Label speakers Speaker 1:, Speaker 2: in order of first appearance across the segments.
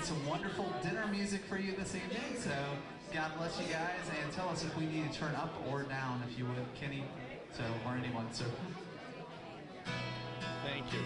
Speaker 1: Some wonderful dinner music for you this evening, so God bless you guys, and tell us if we need to turn up or down, if you would, Kenny, so, or anyone, so.
Speaker 2: Thank you.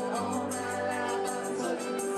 Speaker 3: All my life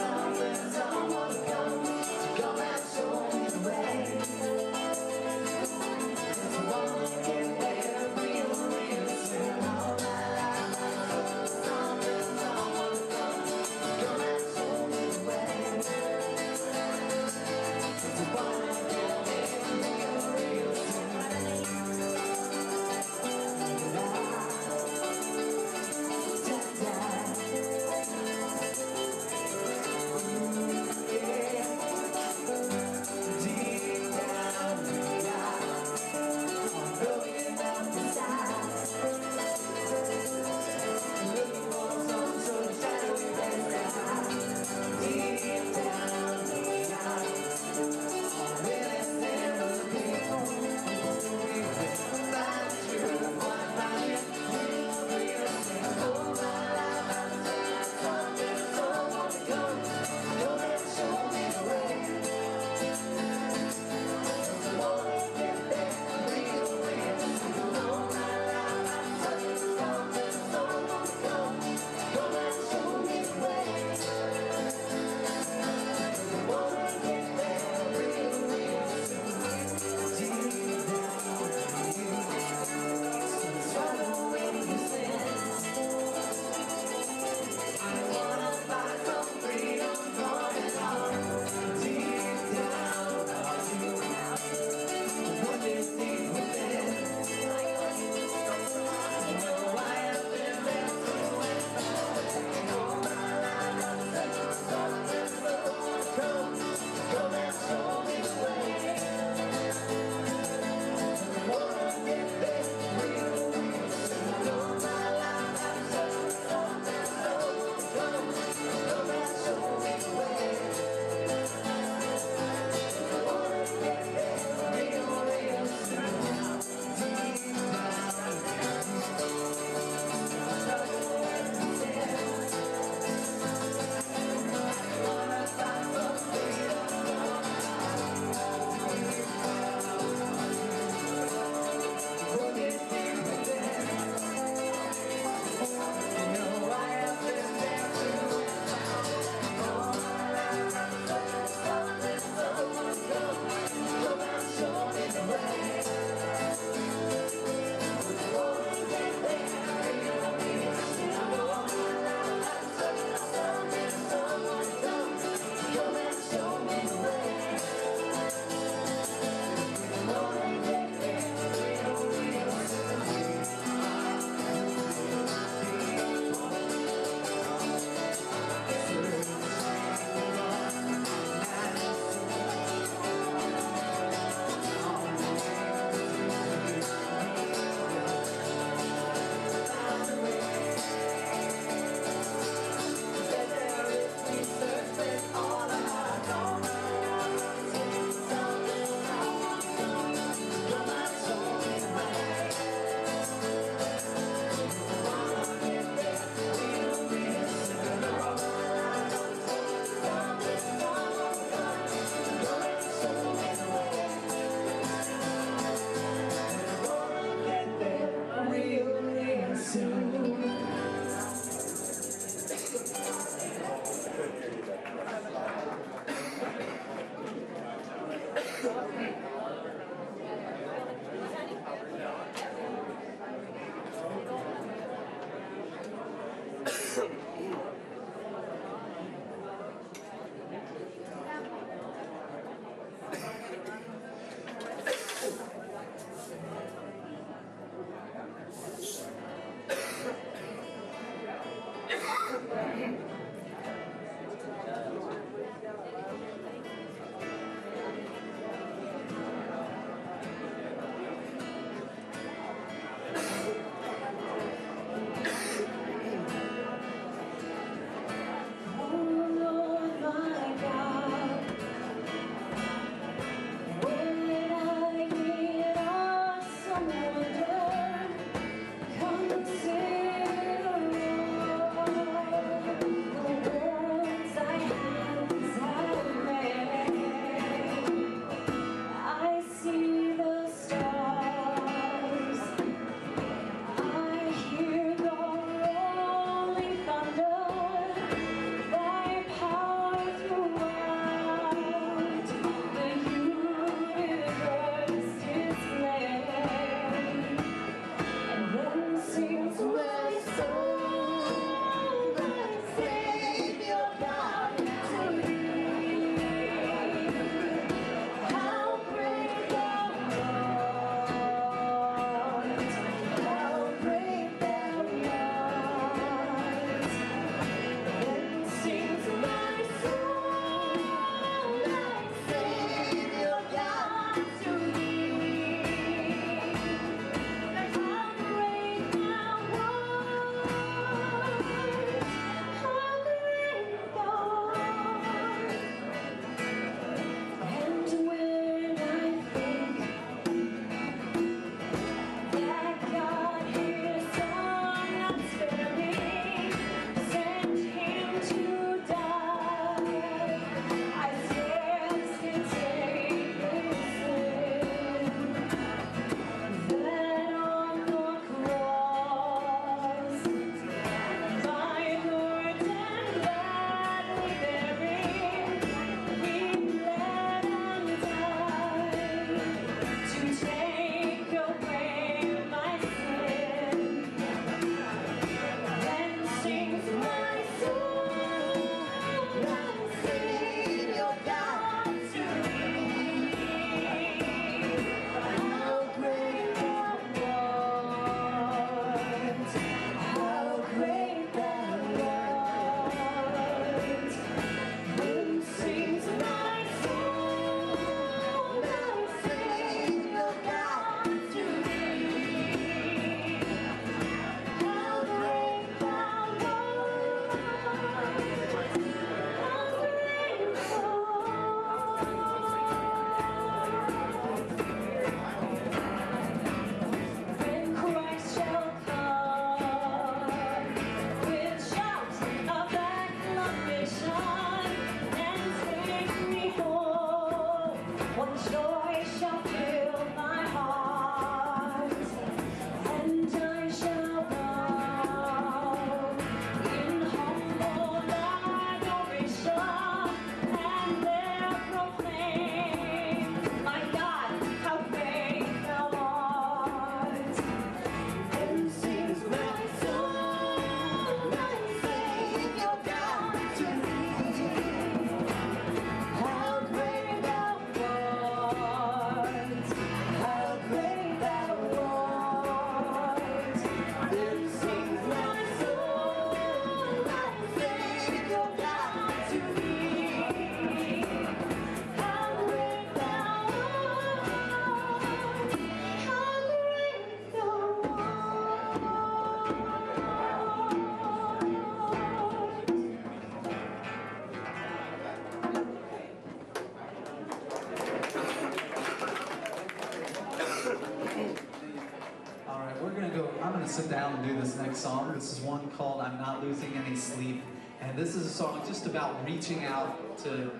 Speaker 1: sit down and do this next song. This is one called I'm Not Losing Any Sleep. And this is a song just about reaching out to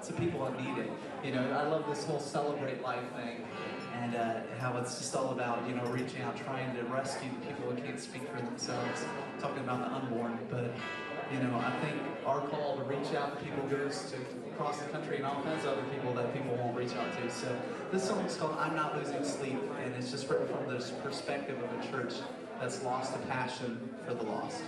Speaker 1: to people that need it. You know, I love this whole Celebrate Life thing, and how it's just all about, you know, reaching out, trying to rescue the people who can't speak for themselves, talking about the unborn. But, you know, I think our call to reach out to people goes to across the country and all kinds of other people that people won't reach out to. So this song is called I'm Not Losing Sleep, and it's just written from this perspective of a church that's lost a passion for the lost.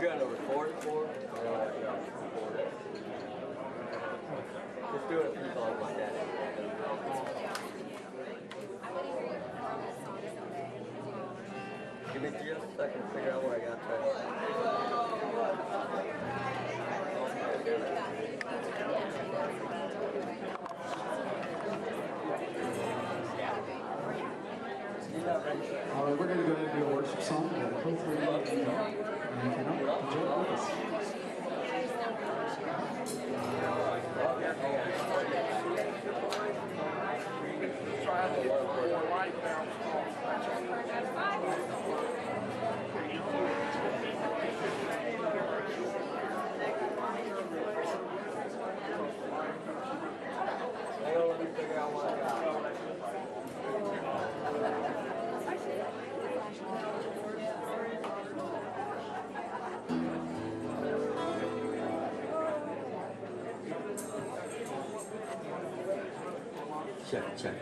Speaker 2: going to record it for? Record it. Just do it a few times like that. Give me just a second to figure out where I got to.
Speaker 1: All right, we're going to go ahead and do a worship song. Hopefully, you know, and if you're not, enjoy it with us.
Speaker 2: Let me figure out what I got. Check. Check.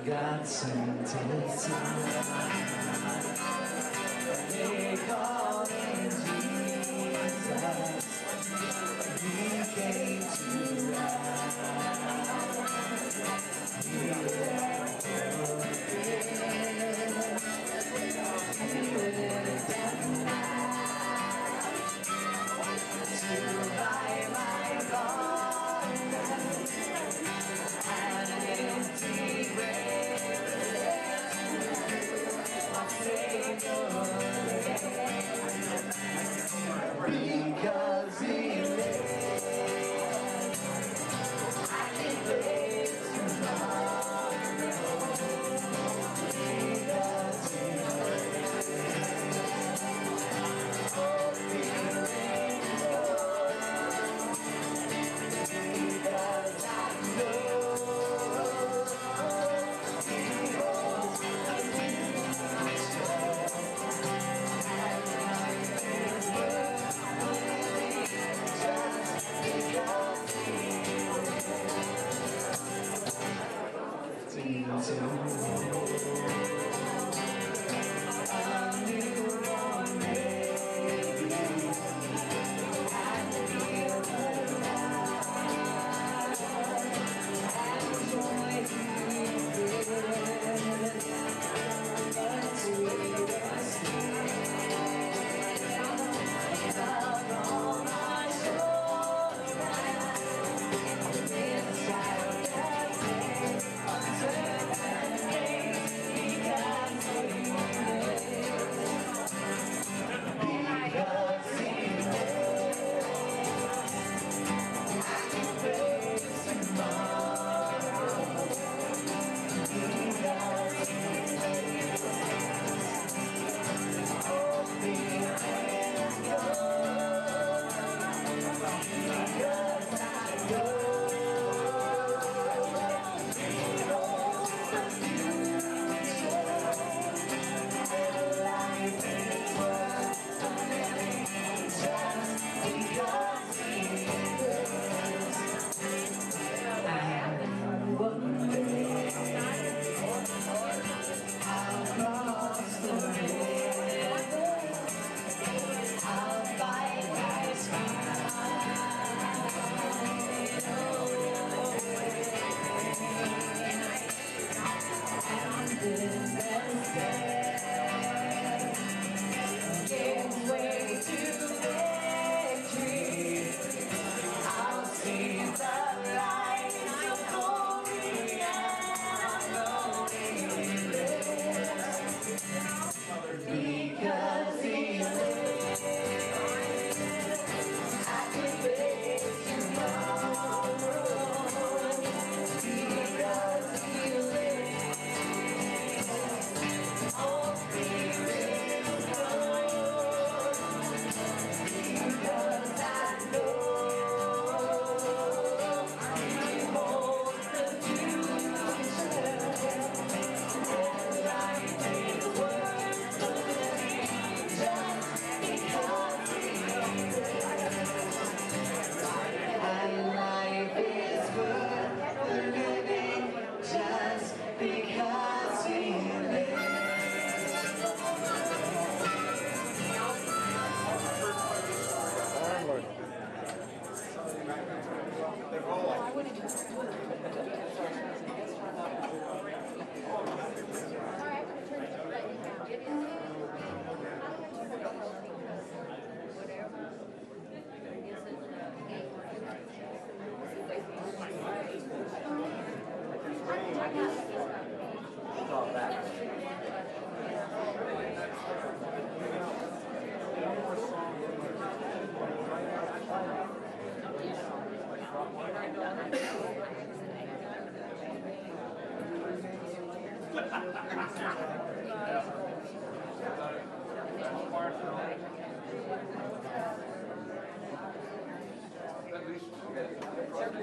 Speaker 1: God sent his son, they called him Jesus. He came to us. He left he lived and died to buy my pardon and an empty grave. Because he lives, I can live tomorrow. Because he lives, oh, feeling good. Because I know he holds the future.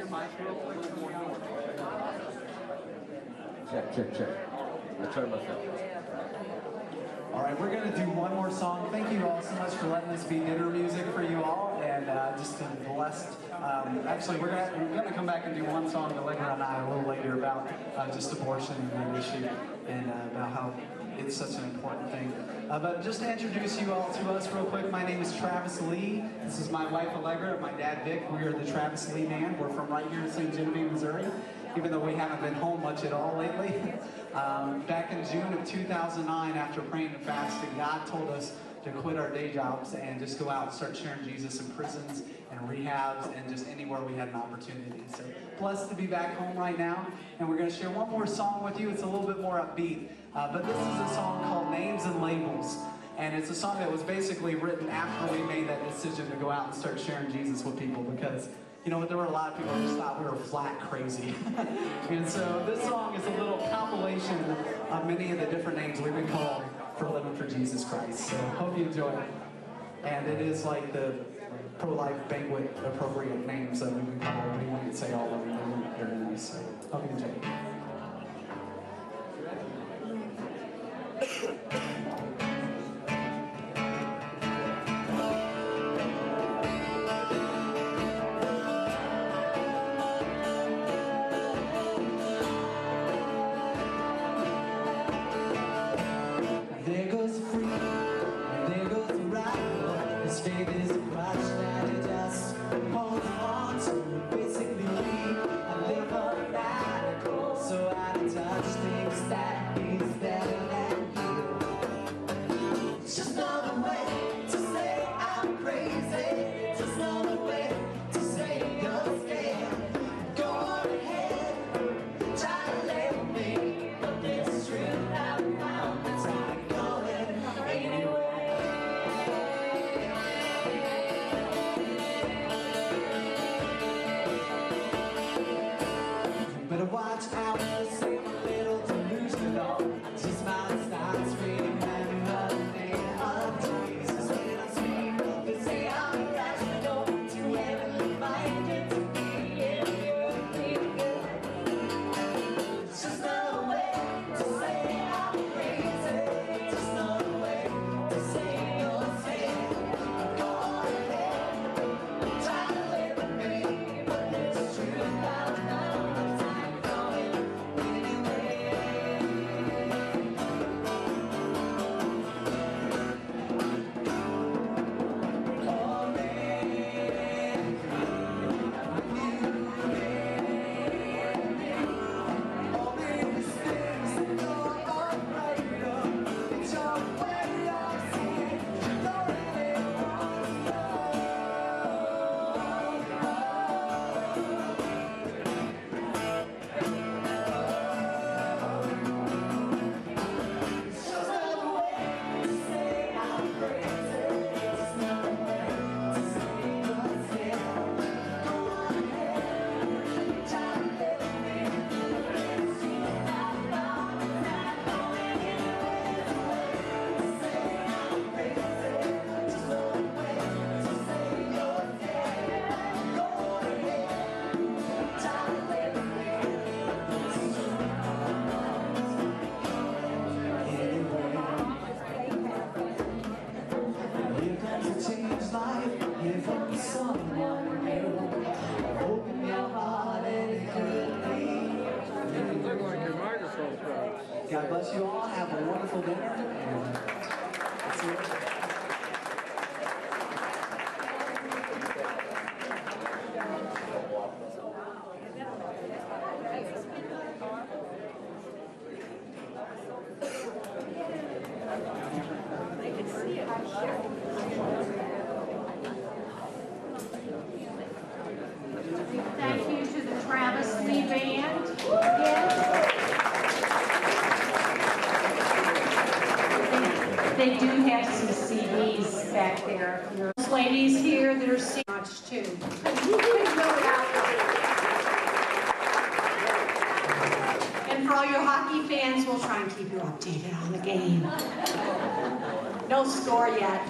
Speaker 2: mic real quick, a little more north. Check. I turned myself.
Speaker 1: All right, we're going to do one more song. Thank you all so much for letting us be dinner music for you all, and just been blessed. Actually, we're going to come back and do one song, Allegra and I, a little later about just abortion and the issue, and about how it's such an important thing. But just to introduce you all to us real quick, my name is Travis Lee. This is my wife Allegra and my dad Vic. We are the Travis Lee Band. We're from right here in St. Genevieve, Missouri, even though we haven't been home much at all lately. Back in June of 2009, after praying and fasting, God told us to quit our day jobs and just go out and start sharing Jesus in prisons and rehabs and just anywhere we had an opportunity. So blessed to be back home right now, and we're going to share one more song with you. It's a little bit more upbeat, but this is a song called Names and Labels, and it's a song that was basically written after we made that decision to go out and start sharing Jesus with people, because you know, there were a lot of people who just thought we were flat crazy. And so this song is a little compilation of many of the different names we've been called for living for Jesus Christ. So hope you enjoy it. And it is like the pro-life banquet appropriate names that we've been called. We wouldn't say all of them, they weren't very nice. So hope you enjoy it. God bless you all. Have a wonderful dinner. And see you later.
Speaker 3: Thank you to the Travis Lee Band. They do have some CDs back there. Those ladies here that are singing much too. And for all your hockey fans, we'll try and keep you updated on the game. No score yet.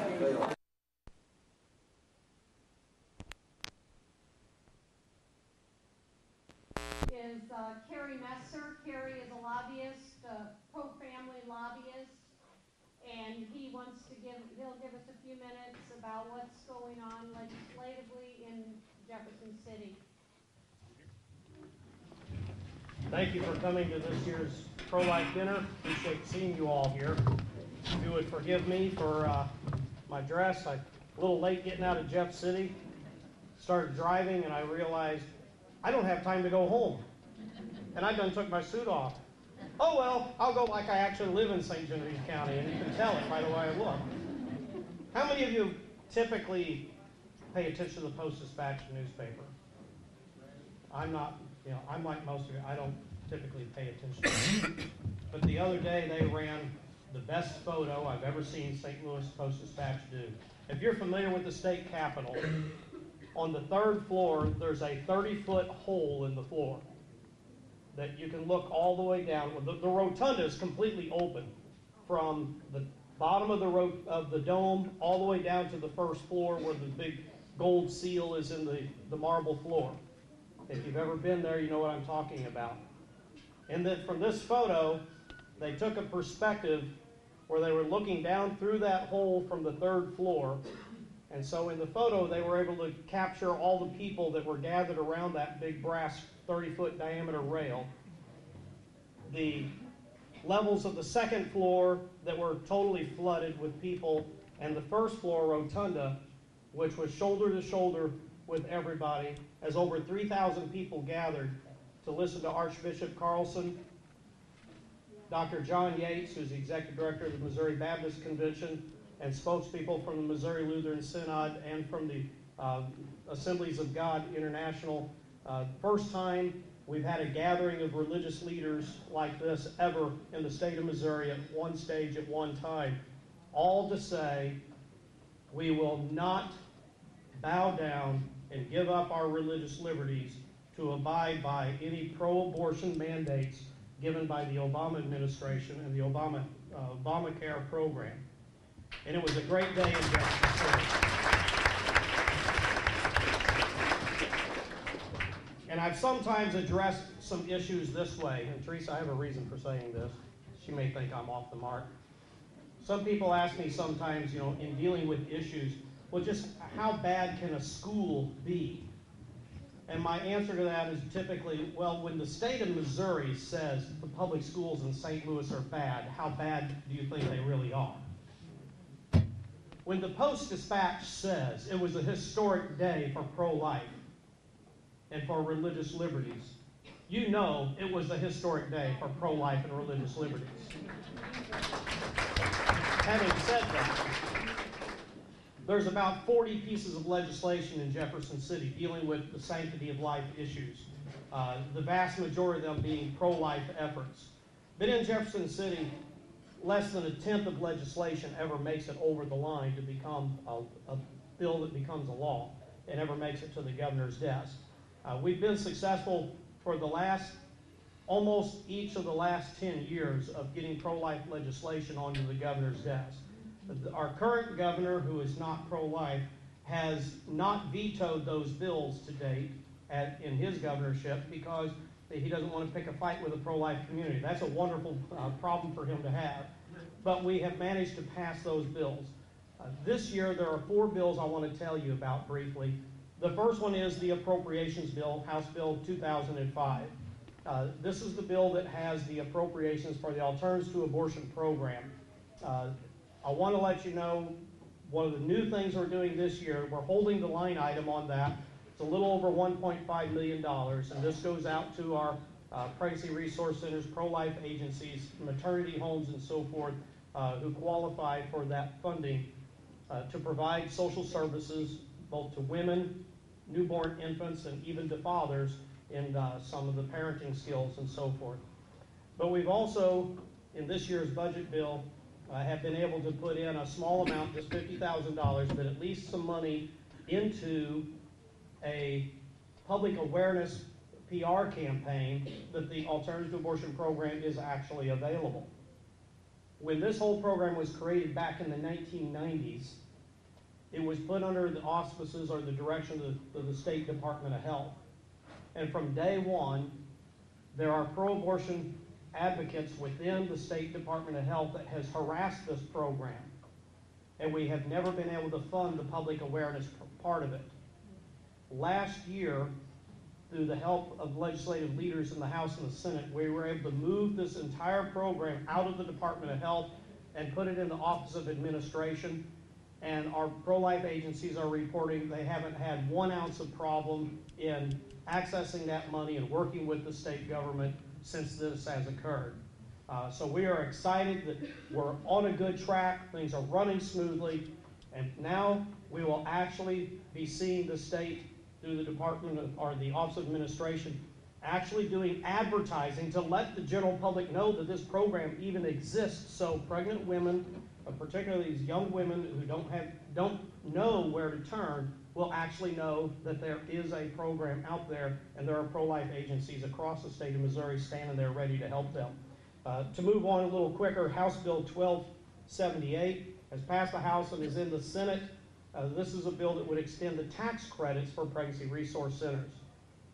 Speaker 4: he'll give us a few minutes about what's going on legislatively in Jefferson City.
Speaker 5: Thank you for coming to this year's pro-life dinner. Appreciate seeing you all here. If you would forgive me for my dress, I'm a little late getting out of Jeff City. Started driving and I realized I don't have time to go home. And I done took my suit off. Oh well, I'll go like I actually live in St. Genevieve County, and you can tell it by the way I look. How many of you typically pay attention to the Post-Dispatch newspaper? I'm not, I'm like most of you, I don't typically pay attention to it. But the other day they ran the best photo I've ever seen St. Louis Post-Dispatch do. If you're familiar with the state capitol, on the 3rd floor there's a 30-foot hole in the floor that you can look all the way down. The rotunda is completely open from the bottom of the dome all the way down to the 1st floor where the big gold seal is in the marble floor. If you've ever been there, you know what I'm talking about. And then from this photo, they took a perspective where they were looking down through that hole from the 3rd floor. And so in the photo, they were able to capture all the people that were gathered around that big brass 30-foot diameter rail. The levels of the 2nd floor that were totally flooded with people, and the 1st floor rotunda, which was shoulder to shoulder with everybody, as over 3,000 people gathered to listen to Archbishop Carlson, Dr. John Yates, who's the executive director of the Missouri Baptist Convention, and spokespeople from the Missouri Lutheran Synod and from the Assemblies of God International. First time we've had a gathering of religious leaders like this ever in the state of Missouri at one stage at one time, all to say we will not bow down and give up our religious liberties to abide by any pro-abortion mandates given by the Obama administration and the Obamacare program. And it was a great day in Jefferson City. And I've sometimes addressed some issues this way, and Teresa, I have a reason for saying this. She may think I'm off the mark. Some people ask me sometimes, in dealing with issues, well, just how bad can a school be? And my answer to that is typically, well, when the state of Missouri says the public schools in St. Louis are bad, how bad do you think they really are? When the Post-Dispatch says it was a historic day for pro-life and for religious liberties, you know it was a historic day for pro-life and religious liberties. Having said that, there's about 40 pieces of legislation in Jefferson City dealing with the sanctity of life issues, the vast majority of them being pro-life efforts. But in Jefferson City, less than 1/10 of legislation ever makes it over the line to become a bill that becomes a law and ever makes it to the governor's desk. We've been successful for almost each of the last 10 years of getting pro-life legislation onto the governor's desk. Our current governor, who is not pro-life, has not vetoed those bills to date in his governorship because he doesn't want to pick a fight with the pro-life community. That's a wonderful problem for him to have. But we have managed to pass those bills. This year, there are 4 bills I want to tell you about briefly. The first one is the Appropriations Bill, House Bill 2005. This is the bill that has the appropriations for the Alternatives to Abortion program. I want to let you know one of the new things we're doing this year, we're holding the line item on that. It's a little over $1.5 million, and this goes out to our pregnancy resource centers, pro-life agencies, maternity homes, and so forth, who qualify for that funding to provide social services both to women, newborn infants, and even to fathers in some of the parenting skills and so forth. But we've also, in this year's budget bill, have been able to put in a small amount, just $50,000, but at least some money into a public awareness PR campaign that the Alternative to Abortion program is actually available. When this whole program was created back in the 1990s, it was put under the auspices or the direction of the State Department of Health. And from day one, there are pro-abortion advocates within the State Department of Health that has harassed this program. and we have never been able to fund the public awareness part of it. Last year, through the help of legislative leaders in the House and the Senate, we were able to move this entire program out of the Department of Health and put it in the Office of Administration. And our pro-life agencies are reporting they haven't had 1 ounce of problem in accessing that money and working with the state government since this has occurred. So we are excited that we're on a good track, things are running smoothly, and now we will actually be seeing the state through the Department of, or the Office of Administration actually doing advertising to let the general public know that this program even exists. So pregnant women, particularly these young women who don't know where to turn, will actually know that there is a program out there, and there are pro-life agencies across the state of Missouri standing there ready to help them. To move on a little quicker, House Bill 1278 has passed the House and is in the Senate. This is a bill that would extend the tax credits for pregnancy resource centers.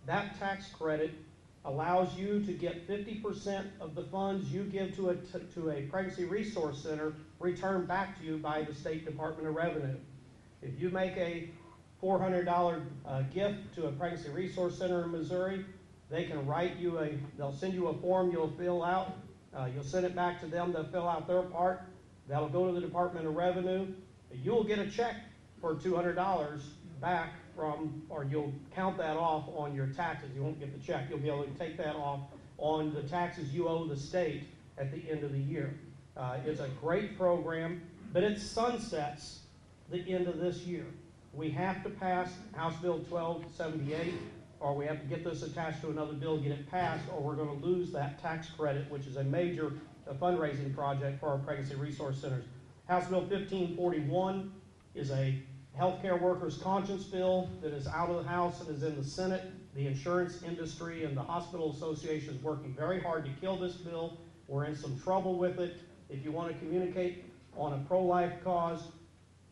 Speaker 5: That tax credit allows you to get 50% of the funds you give to a pregnancy resource center returned back to you by the State Department of Revenue. If you make a $400 gift to a pregnancy resource center in Missouri, they can write you they'll send you a form you'll fill out. You'll send it back to them, they'll fill out their part. That'll go to the Department of Revenue. You'll get a check for $200 back from, or you'll count that off on your taxes. You won't get the check. You'll be able to take that off on the taxes you owe the state at the end of the year. It's a great program, but it sunsets the end of this year. We have to pass House Bill 1278, or we have to get this attached to another bill, get it passed, or we're going to lose that tax credit, which is a major fundraising project for our pregnancy resource centers. House Bill 1541 is a healthcare workers' conscience bill that is out of the House and is in the Senate. The insurance industry and the hospital association is working very hard to kill this bill. We're in some trouble with it. If you want to communicate on a pro-life cause,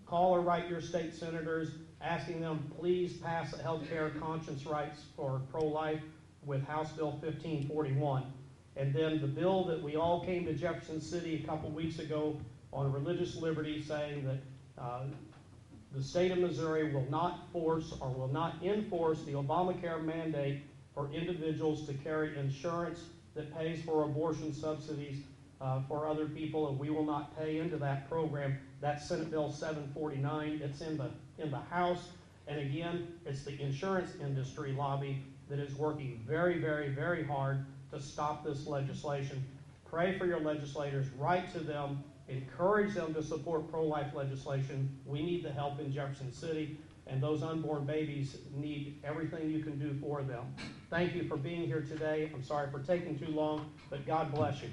Speaker 5: call or write your state senators, asking them please pass the healthcare conscience rights for pro-life with House Bill 1541. And then the bill that we all came to Jefferson City a couple weeks ago on religious liberty, saying that the state of Missouri will not force or will not enforce the Obamacare mandate for individuals to carry insurance that pays for abortion subsidies for other people, and we will not pay into that program. That's Senate Bill 749. It's in the House, and again, it's the insurance industry lobby that is working very, very, very hard to stop this legislation. Pray for your legislators, write to them, encourage them to support pro-life legislation. We need the help in Jefferson City, and those unborn babies need everything you can do for them. Thank you for being here today. I'm sorry for taking too long, but God bless you.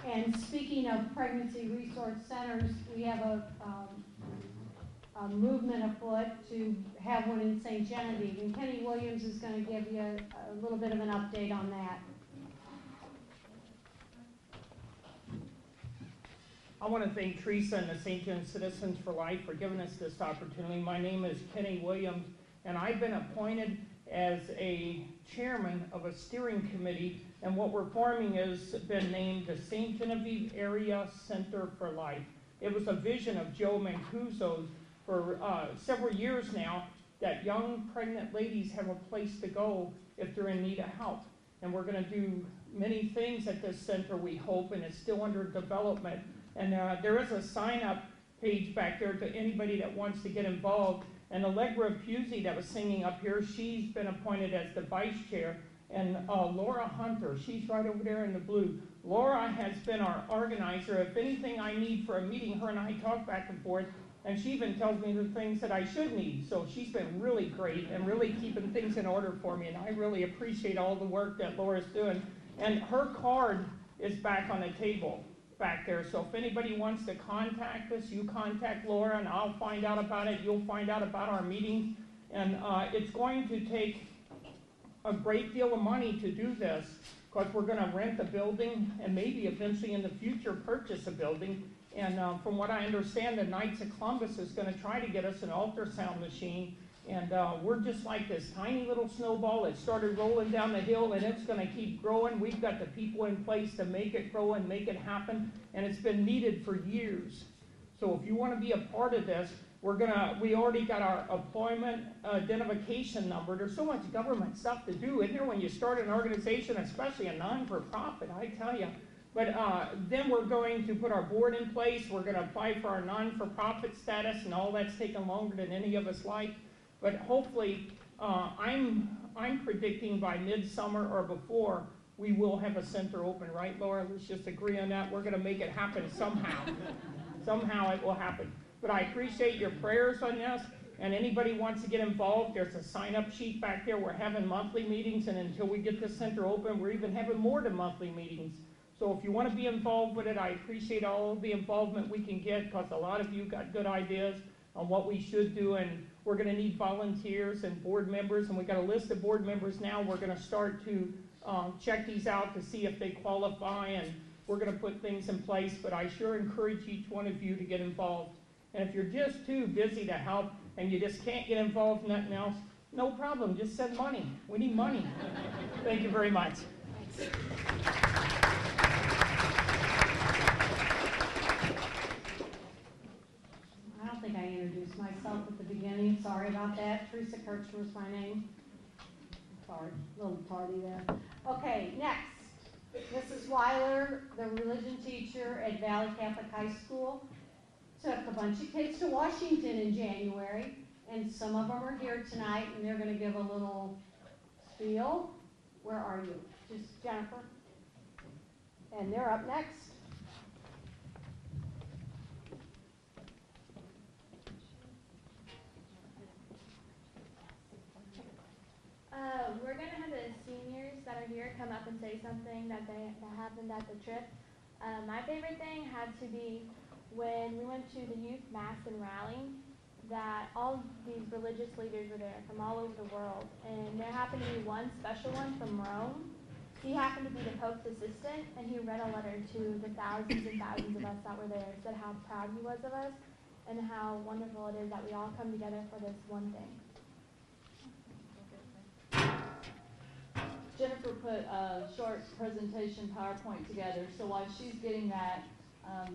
Speaker 4: And speaking of pregnancy resource centers, we have a movement afoot to have one in St. Genevieve, and Kenny Williams is going to give you a little bit of an update on that.
Speaker 6: I want to thank Teresa and the St. John Citizens for Life for giving us this opportunity. My name is Kenny Williams, and I've been appointed as a chairman of a steering committee, and what we're forming has been named the St. Genevieve Area Center for Life. It was a vision of Joe Mancuso's for several years now, that young pregnant ladies have a place to go if they're in need of help. And we're going to do many things at this center, we hope, and it's still under development. And there is a sign-up page back there to anybody that wants to get involved. And Allegra Pusey that was singing up here, she's been appointed as the vice chair. And Laura Hunter, she's right over there in the blue. Laura has been our organizer. If anything I need for a meeting, her and I talk back and forth. And she even tells me the things that I should need. So she's been really great and really keeping things in order for me. And I really appreciate all the work that Laura's doing. And her card is back on the table back there. So if anybody wants to contact us, you contact Laura and I'll find out about it. You'll find out about our meetings. And it's going to take a great deal of money to do this, because we're going to rent a building and maybe eventually in the future purchase a building. And from what I understand, the Knights of Columbus is going to try to get us an ultrasound machine. And we're just like this tiny little snowball that started rolling down the hill, and it's going to keep growing. We've got the people in place to make it grow and make it happen, and it's been needed for years. So if you want to be a part of this, we already got our employment identification number. There's so much government stuff to do, isn't there, when you start an organization, especially a non-for-profit, I tell you. But then we're going to put our board in place. We're going to apply for our non-for-profit status, and all that's taken longer than any of us like. But hopefully, I'm predicting by midsummer or before, we will have a center open, right, Laura? Let's just agree on that. We're going to make it happen somehow. Somehow it will happen. But I appreciate your prayers on this. And anybody wants to get involved, there's a sign-up sheet back there. We're having monthly meetings, and until we get the center open, we're even having more than monthly meetings. So if you want to be involved with it, I appreciate all the involvement we can get, because a lot of you got good ideas on what we should do, and we're going to need volunteers and board members, and we got a list of board members now. We're going to start to check these out to see if they qualify, and we're going to put things in place. But I sure encourage each one of you to get involved. And if you're just too busy to help and you just can't get involved in nothing else, no problem, just send money. We need money. Thank you very much.
Speaker 4: I don't think I introduced myself at the beginning. Sorry about that. Teresa Kirchner is my name. Sorry, a little tardy there. Okay, next. Mrs. Weiler, the religion teacher at Valley Catholic High School, took a bunch of kids to Washington in January, and some of them are here tonight, and they're going to give a little spiel. Where are you? Just Jennifer. And they're up next.
Speaker 7: We're going to have the seniors that are here come up and say something that happened at the trip. My favorite thing had to be when we went to the youth mass and rally, that all these religious leaders were there from all over the world. And there happened to be one special one from Rome. He happened to be the Pope's assistant, and he read a letter to the thousands and thousands of us that were there, said how proud he was of us and how wonderful it is that we all come together for this one thing.
Speaker 8: Jennifer put a short presentation PowerPoint together, so while she's getting that,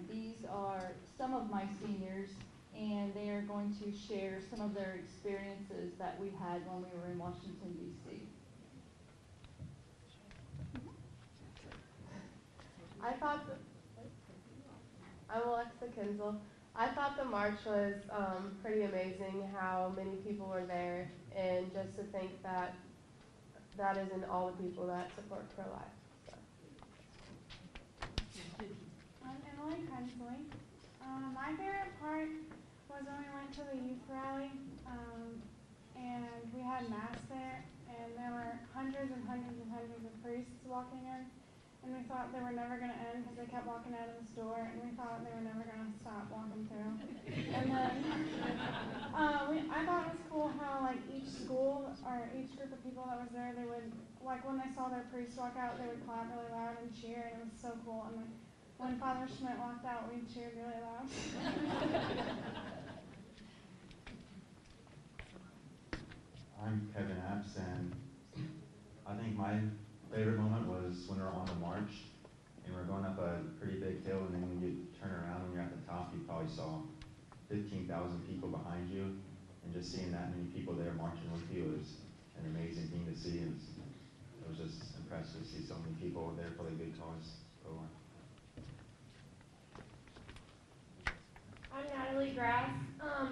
Speaker 8: these are some of my seniors, and they are going to share some of their experiences that we had when we were in Washington, D.C.
Speaker 9: I'm Alexa Kinzel. I thought the march was pretty amazing, how many people were there, and just to think that that isn't all the people that support pro-life. So.
Speaker 10: I'm Emily Kinsley. My favorite part was when we went to the youth rally, and we had mass there, and there were hundreds and hundreds and hundreds of priests walking in, and we thought they were never going to end because they kept walking out of the store, and we thought they were never going to stop walking through. And then I thought it was cool how like each school or each group of people that was there, they would, like when they saw their priest walk out, they would clap really loud and cheer, and it was so cool. And like, when Father Schmidt walked out, we cheered really loud.
Speaker 11: I'm Kevin Apps, and I think my favorite moment was when we were on the march, and we're going up a pretty big hill, and then when you turn around, when you're at the top, you probably saw 15,000 people behind you, and just seeing that many people there marching with you is an amazing thing to see, and it was just impressive to see so many people there for the good cause. So,
Speaker 7: I'm Natalie Grass.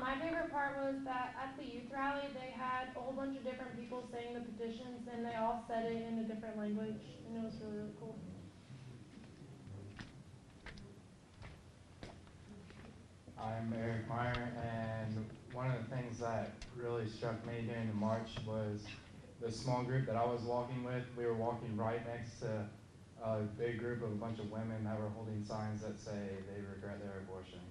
Speaker 7: My favorite part was that at the youth rally, they had a whole bunch of different people saying the petitions, and they all said it in a different language, and it was really, really cool.
Speaker 12: I'm Eric Meyer, and one of the things that really struck me during the march was the small group that I was walking with. We were walking right next to a big group of a bunch of women that were holding signs that say they regret their abortion, and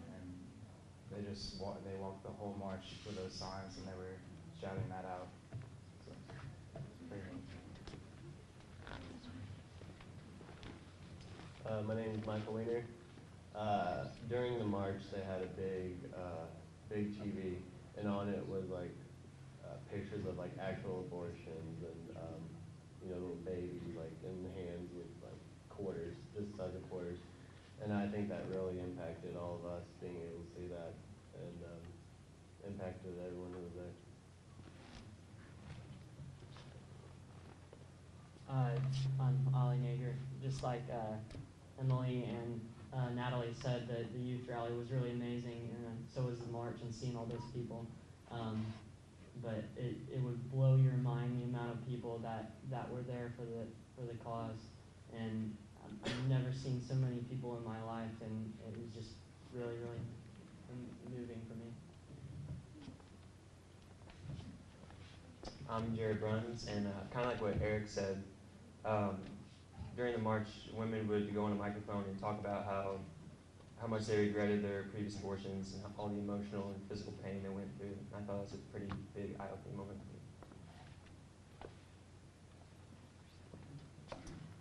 Speaker 12: they walked the whole march with those signs, and they were shouting that out. So, pretty neat.
Speaker 13: My name is Michael Wiener. During the march, they had a big TV, and on it was like pictures of like actual abortions and little babies like in the hands with like quarters, this size of quarters, and I think that really impacted all of us being able to see that, and impacted everyone who was there.
Speaker 14: I'm Ollie Nager. Just like Emily and Natalie said, that the youth rally was really amazing, and so was the march and seeing all those people. But it would blow your mind the amount of people that were there for the cause, and I've never seen so many people in my life, and it was just really moving for me.
Speaker 15: I'm Jared Bruns, and kind of like what Eric said, during the march, women would go on a microphone and talk about how much they regretted their previous abortions and all the emotional and physical pain they went through. I thought it was a pretty big eye-opening moment for me.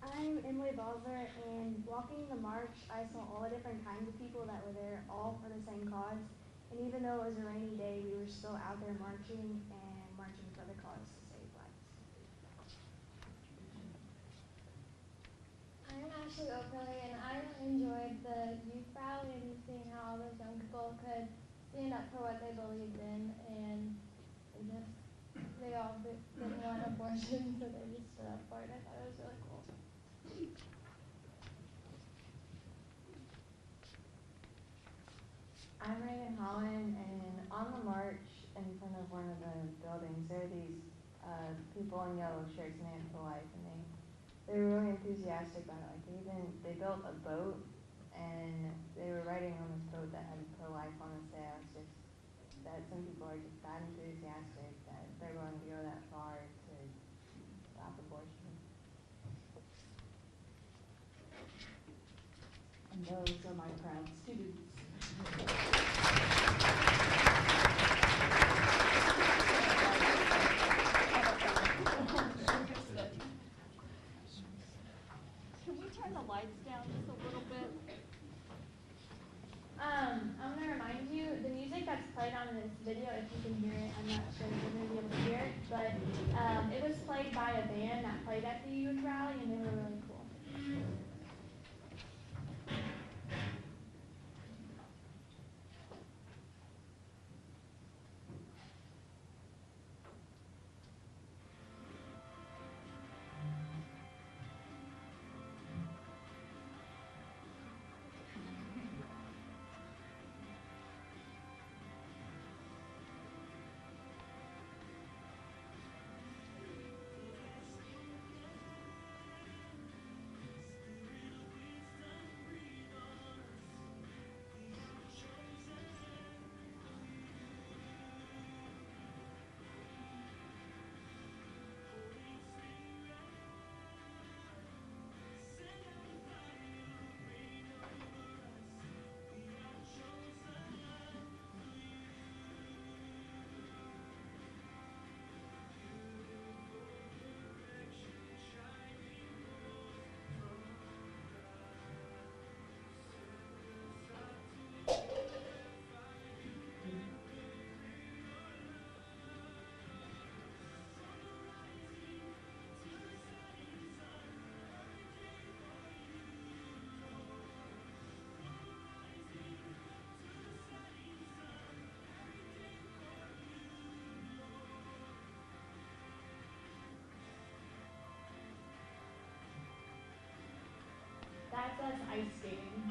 Speaker 7: I'm Emily Balzer, and walking the march, I saw all the different kinds of people that were there, all for the same cause. And even though it was a rainy day, we were still out there marching for the cause to save lives.
Speaker 16: I'm Ashley Oakley, and I really enjoyed the youth rally and seeing how all those young people could stand up for what they believed in, and they all didn't want abortion, so they just stood up for it. I thought it was really cool.
Speaker 17: I'm Reagan Holland, and on the march in front of one of the buildings, there are these people in yellow shirts, Man for Life, and they were really enthusiastic about it. Like they built a boat, and they were riding on this boat that had pro-life on the sail. It's just that some people are just that enthusiastic that they're willing to go that far to stop abortion. And those are my proud students.
Speaker 8: Can we turn the lights down just a little bit?
Speaker 7: I'm going to remind you, the music that's played on this video, if you can hear it, I'm not sure if you're going to be able to hear it, but it was played by a band that played at the youth rally, and they were really cool. That's us ice skating.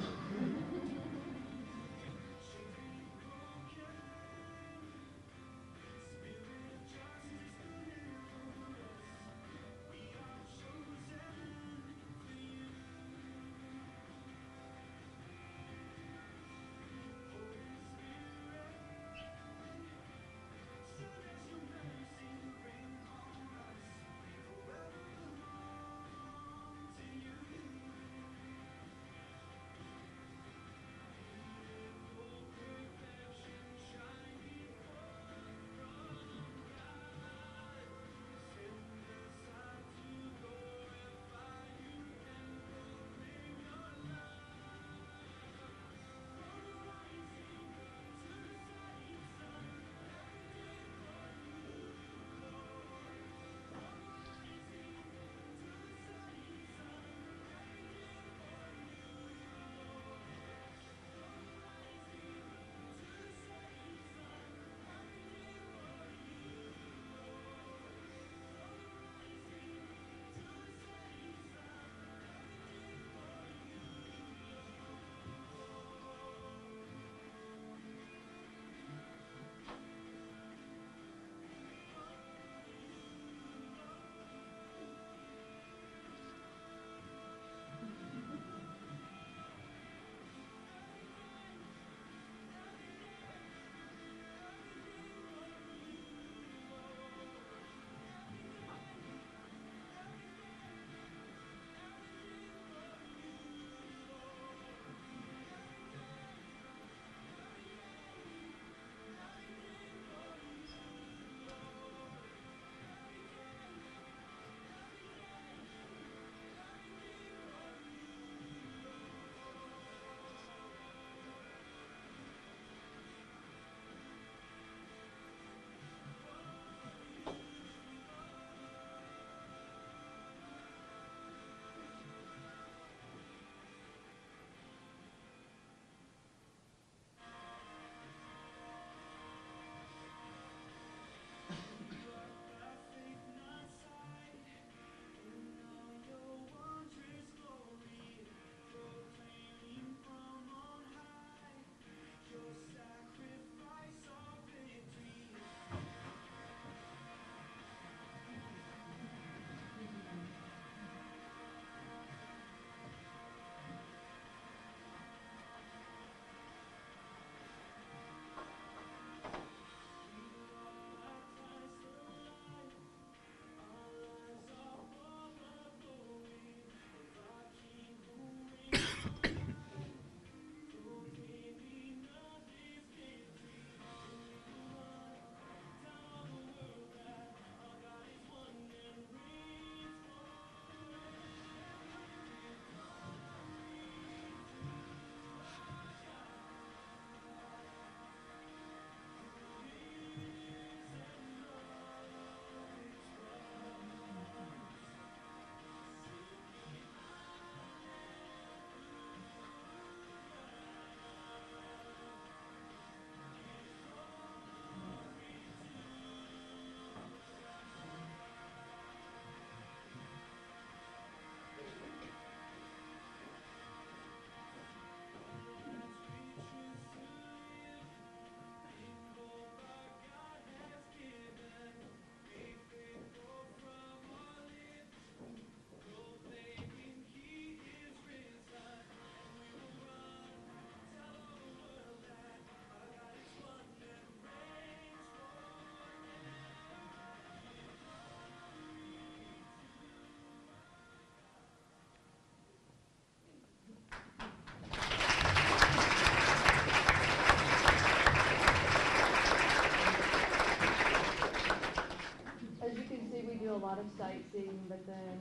Speaker 8: sightseeing, but then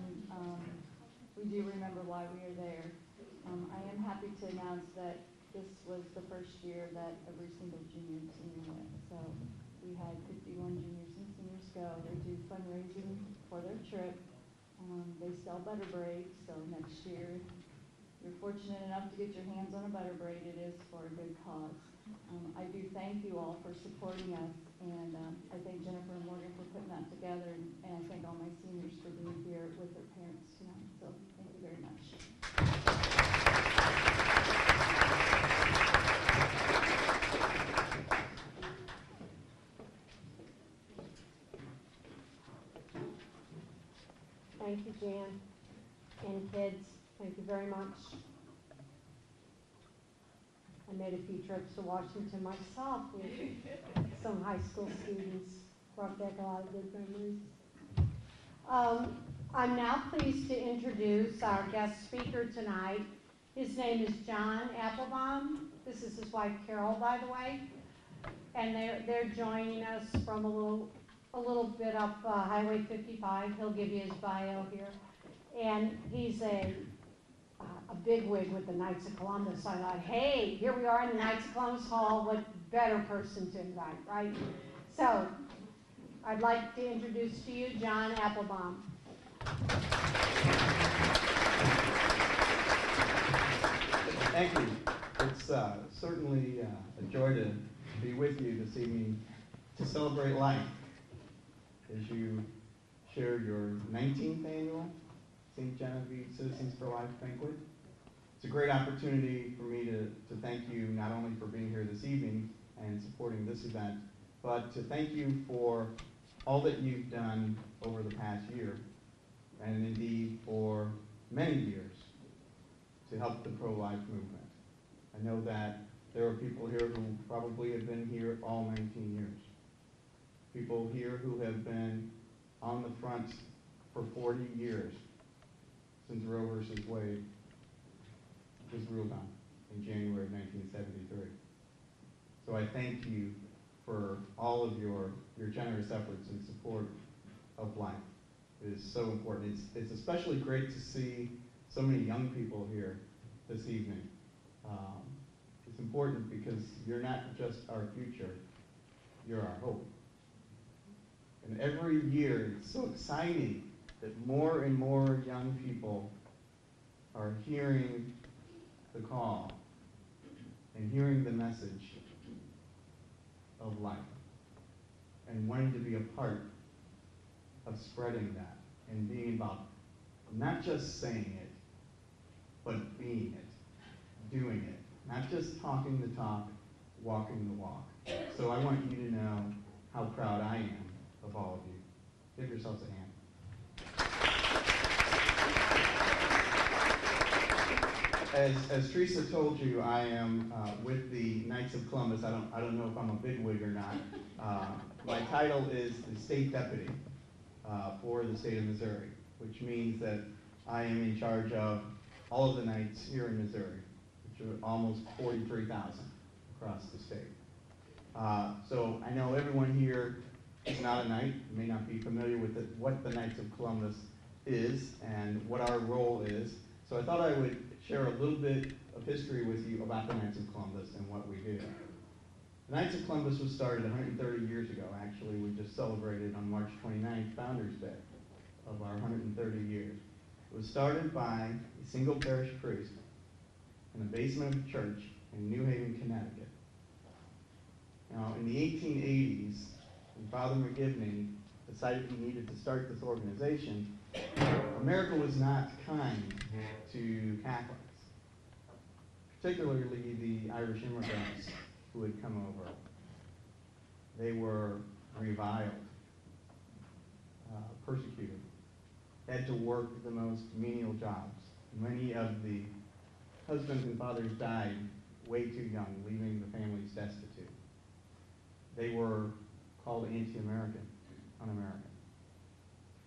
Speaker 8: we do remember why we are there. I am happy to announce that this was the first year that every single junior and senior went. So we had 51 juniors and seniors go. They do fundraising for their trip. They sell butter braids, so next year, if you're fortunate enough to get your hands on a butter braid, it is for a good cause. I do thank you all for supporting us, and I thank Jennifer and Morgan for putting that together, and I thank all my seniors for being here with their parents tonight. So thank you very much.
Speaker 4: Thank you, Jan. And kids, thank you very much. I made a few trips to Washington myself with some high school students. Brought back a lot of good memories. I'm now pleased to introduce our guest speaker tonight. His name is John Applebaum. This is his wife Carol, by the way. And they're joining us from a little bit up Highway 55. He'll give you his bio here. And he's a bigwig with the Knights of Columbus. I thought, hey, here we are in the Knights of Columbus Hall. What better person to invite, right? So I'd like to introduce to you John Applebaum.
Speaker 18: Thank you. It's certainly a joy to be with you this evening to celebrate life as you share your 19th annual St. Genevieve Citizens for Life banquet. It's a great opportunity for me to thank you not only for being here this evening and supporting this event, but to thank you for all that you've done over the past year, and indeed for many years, to help the pro-life movement. I know that there are people here who probably have been here all 19 years. People here who have been on the front for 40 years since Roe versus Wade was ruled on in January of 1973. So I thank you for all of your generous efforts in support of life. It is so important. It's especially great to see so many young people here this evening. It's important because you're not just our future, you're our hope. And every year, it's so exciting that more and more young people are hearing the call and hearing the message of life and wanting to be a part of spreading that and being about not just saying it, but being it, doing it. Not just talking the talk, walking the walk. So I want you to know how proud I am of all of you. Give yourselves a hand. As Teresa told you, I am with the Knights of Columbus. I don't know if I'm a bigwig or not. My title is the State Deputy for the state of Missouri, which means that I am in charge of all of the Knights here in Missouri, which are almost 43,000 across the state. So I know everyone here is not a Knight, may not be familiar with what the Knights of Columbus is and what our role is. So I thought I would share a little bit of history with you about the Knights of Columbus and what we do. The Knights of Columbus was started 130 years ago. Actually, we just celebrated on March 29th, Founders Day of our 130 years. It was started by a single parish priest in the basement of a church in New Haven, Connecticut. Now, in the 1880s, when Father McGivney decided he needed to start this organization, America was not kind to Catholics, particularly the Irish immigrants who had come over. They were reviled, persecuted, had to work the most menial jobs. Many of the husbands and fathers died way too young, leaving the families destitute. They were called anti-American, un-American.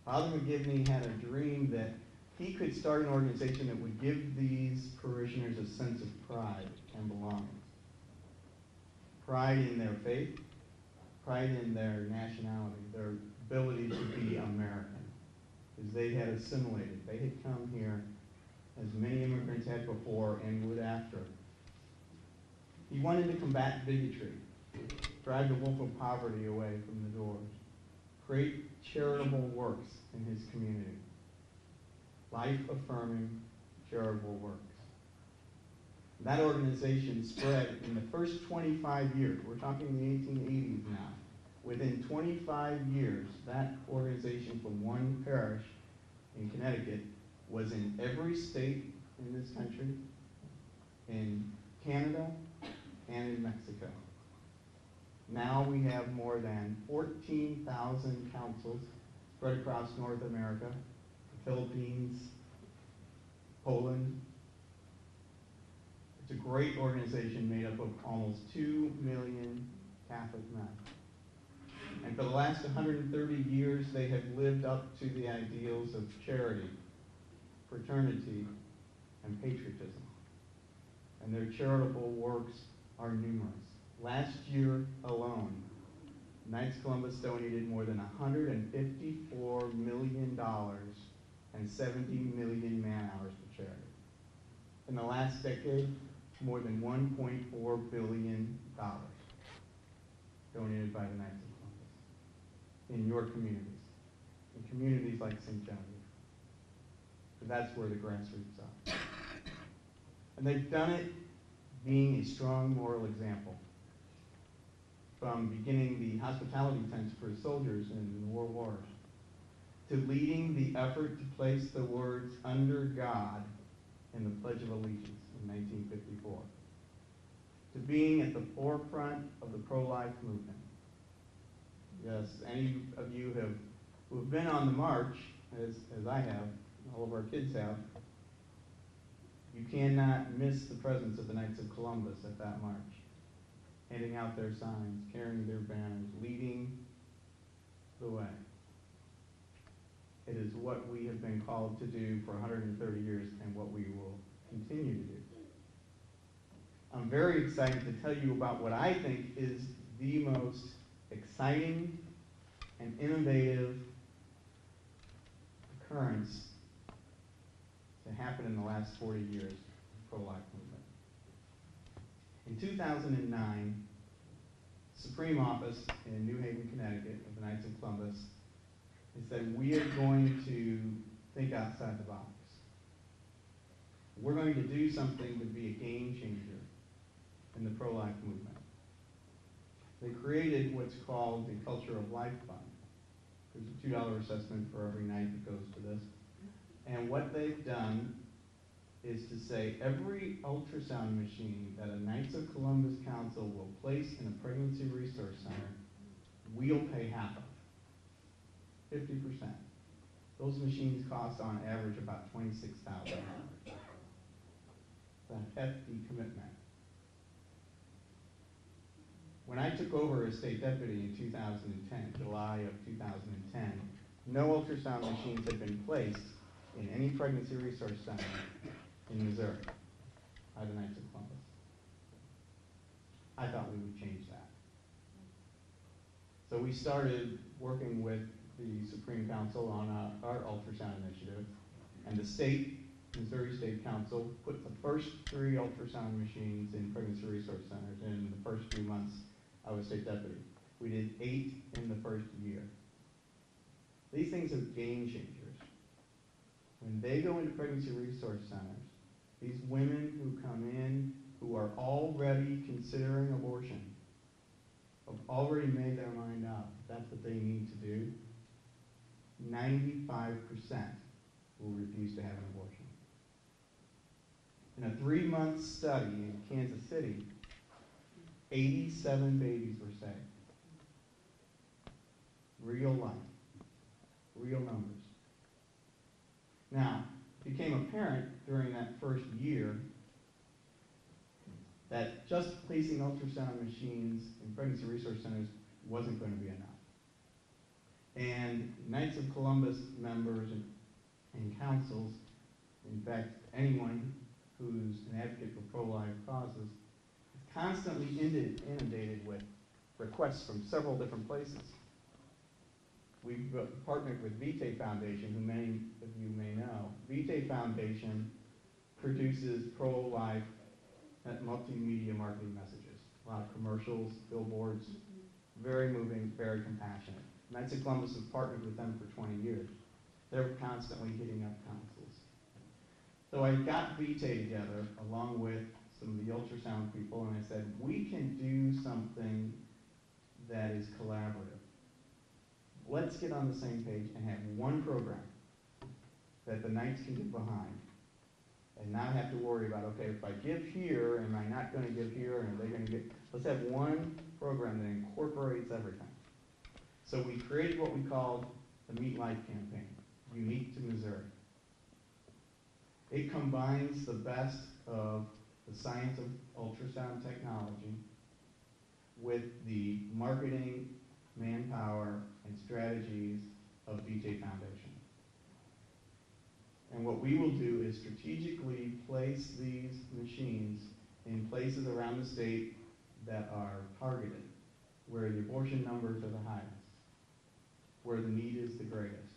Speaker 18: Father McGivney had a dream that he could start an organization that would give these parishioners a sense of pride and belonging. Pride in their faith, pride in their nationality, their ability to be American. is they had assimilated. They had come here as many immigrants had before and would after. He wanted to combat bigotry, drive the wolf of poverty away from the doors, create charitable works in his community, life-affirming charitable works. That organization spread in the first 25 years. We're talking the 1880s now. Within 25 years, that organization from one parish in Connecticut was in every state in this country, in Canada, and in Mexico. Now we have more than 14,000 councils spread across North America, the Philippines, Poland. It's a great organization made up of almost 2 million Catholic men. And for the last 130 years, they have lived up to the ideals of charity, fraternity, and patriotism. And their charitable works are numerous. Last year alone, Knights of Columbus donated more than $154 million and 70 million man-hours to charity. In the last decade, more than $1.4 billion donated by the Knights of Columbus in your communities, in communities like St. Genevieve. Because that's where the grassroots are. And they've done it being a strong moral example. From beginning the hospitality tents for soldiers in the war wars, to leading the effort to place the words "under God" in the Pledge of Allegiance in 1954, to being at the forefront of the pro-life movement. Yes, any of you who have been on the march, as I have, all of our kids have, you cannot miss the presence of the Knights of Columbus at that march, handing out their signs, carrying their banners, leading the way. It is what we have been called to do for 130 years and what we will continue to do. I'm very excited to tell you about what I think is the most exciting and innovative occurrence to happen in the last 40 years of the pro-life movement. In 2009, Supreme Office in New Haven, Connecticut, of the Knights of Columbus, is that we are going to think outside the box. We're going to do something to be a game changer in the pro-life movement. They created what's called the Culture of Life Fund. There's a $2 assessment for every night that goes to this. And what they've done is to say every ultrasound machine that a Knights of Columbus Council will place in a pregnancy resource center, we'll pay half of. 50%. Those machines cost on average about $26,000. It's a hefty commitment. When I took over as state deputy in 2010, July of 2010, no ultrasound machines had been placed in any pregnancy resource center in Missouri by the Knights of Columbus. I thought we would change that. So we started working with the Supreme Council on our ultrasound initiative, and the Missouri State Council put the first 3 ultrasound machines in pregnancy resource centers in the first few months I was state deputy. We did 8 in the first year. These things are game changers. When they go into pregnancy resource centers, these women who come in who are already considering abortion, have already made their mind up that's what they need to do, 95% will refuse to have an abortion. In a 3-month study in Kansas City, 87 babies were saved. Real life, real numbers. Now, it became apparent during that first year that just placing ultrasound machines in pregnancy resource centers wasn't going to be enough. And Knights of Columbus members and councils, in fact, anyone who's an advocate for pro-life causes, is constantly inundated with requests from several different places. we've partnered with Vitae Foundation, who many of you may know. Vitae Foundation produces pro-life multimedia marketing messages. A lot of commercials, billboards, very moving, very compassionate. Knights of Columbus has partnered with them for 20 years. They're constantly hitting up councils. So I got Vitae together along with some of the ultrasound people, and I said, we can do something that is collaborative. Let's get on the same page and have one program that the Knights can get behind and not have to worry about, okay, if I give here, am I not going to give here, and are they going to get, let's have one program that incorporates everything. So we created what we called the Meet Life campaign, unique to Missouri. It combines the best of the science of ultrasound technology with the marketing, manpower, and strategies of Vitae Foundation. And what we will do is strategically place these machines in places around the state that are targeted, where the abortion numbers are the highest, where the need is the greatest.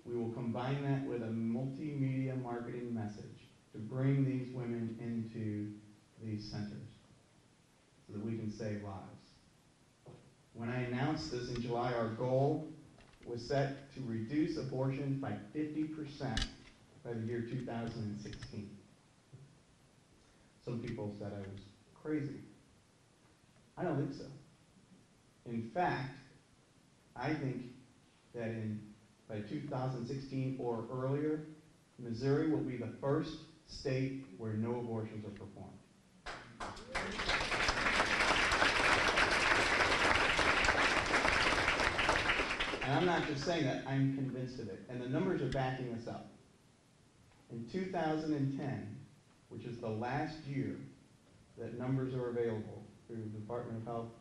Speaker 18: We will combine that with a multimedia marketing message to bring these women into these centers so that we can save lives. When I announced this in July, our goal was set to reduce abortions by 50% by the year 2016. Some people said I was crazy. I don't think so. In fact, I think that by 2016 or earlier, Missouri will be the first state where no abortions are performed. And I'm not just saying that, I'm convinced of it. And the numbers are backing us up. In 2010, which is the last year that numbers are available through the Department of Health,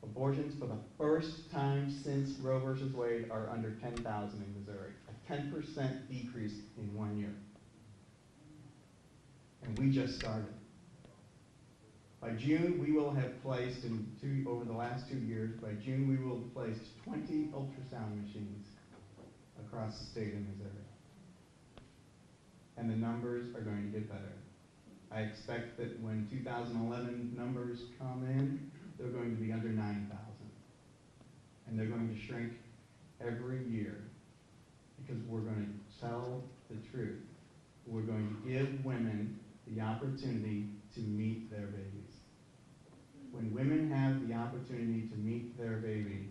Speaker 18: abortions for the first time since Roe versus Wade are under 10,000 in Missouri, a 10% decrease in 1 year. And we just started. By June, we will have placed, over the last 2 years, by June we will have placed 20 ultrasound machines across the state of Missouri. And the numbers are going to get better. I expect that when 2011 numbers come in, they're going to be under 9,000. And they're going to shrink every year because we're going to tell the truth. We're going to give women the opportunity to meet their babies. When women have the opportunity to meet their baby,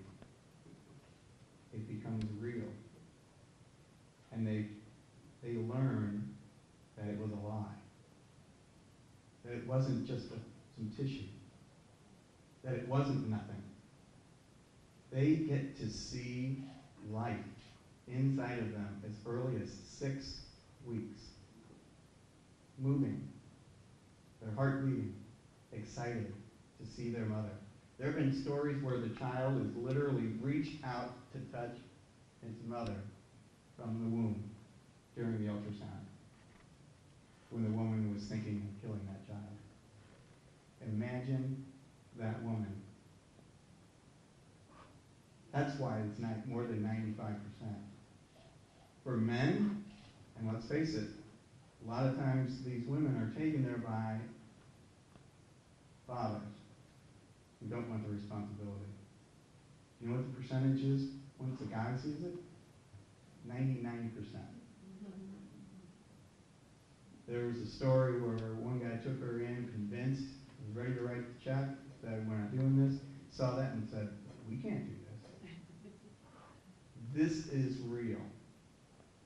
Speaker 18: it becomes real. And they learn that it was a lie. That it wasn't just some tissue. That it wasn't nothing. They get to see life inside of them as early as 6 weeks. Moving. Their heart beating. Excited to see their mother. There have been stories where the child has literally reached out to touch its mother from the womb during the ultrasound, when the woman was thinking of killing that child. Imagine that woman. That's why it's not more than 95%. For men, and let's face it, a lot of times these women are taken there by fathers who don't want the responsibility. You know what the percentage is once the guy sees it? 99%. There was a story where one guy took her in, convinced, was ready to write the check, said, we're not doing this, saw that and said, we can't do this. This is real.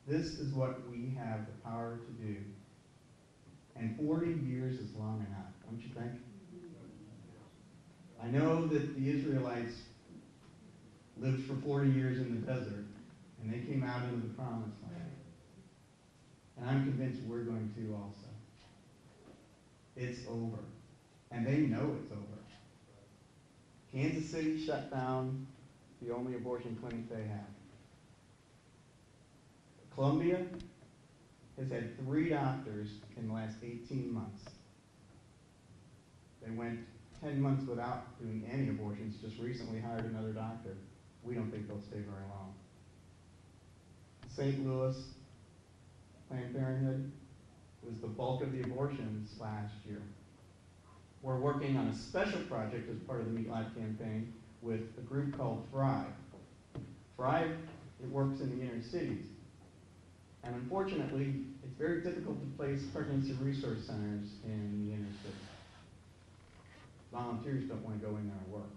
Speaker 18: This is what we have the power to do. And 40 years is long enough, don't you think? I know that the Israelites lived for 40 years in the desert, and they came out into the promised land. And I'm convinced we're going to also. It's over. And they know it's over. Kansas City shut down the only abortion clinic they have. Columbia has had 3 doctors in the last 18 months. They went 10 months without doing any abortions, just recently hired another doctor. we don't think they'll stay very long. St. Louis Planned Parenthood was the bulk of the abortions last year. We're working on a special project as part of the Meet Life campaign with a group called Thrive. Thrive, it works in the inner cities. And unfortunately, it's very difficult to place pregnancy resource centers in the inner city. Volunteers don't want to go in there and work.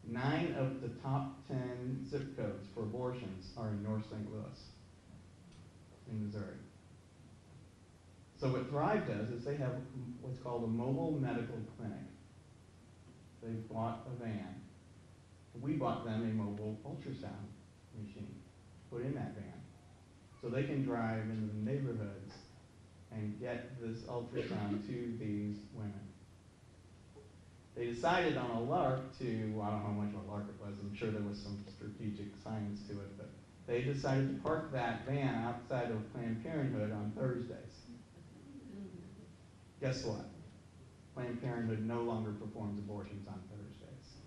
Speaker 18: 9 of the top 10 zip codes for abortions are in North St. Louis, in Missouri. So what Thrive does is they have what's called a mobile medical clinic. They've bought a van. We bought them a mobile ultrasound machine, put in that van, so they can drive into the neighborhoods and get this ultrasound to these women. They decided on a lark to, I don't know how much of a lark it was, I'm sure there was some strategic science to it, but they decided to park that van outside of Planned Parenthood on Thursdays. Guess what? Planned Parenthood no longer performs abortions on Thursdays.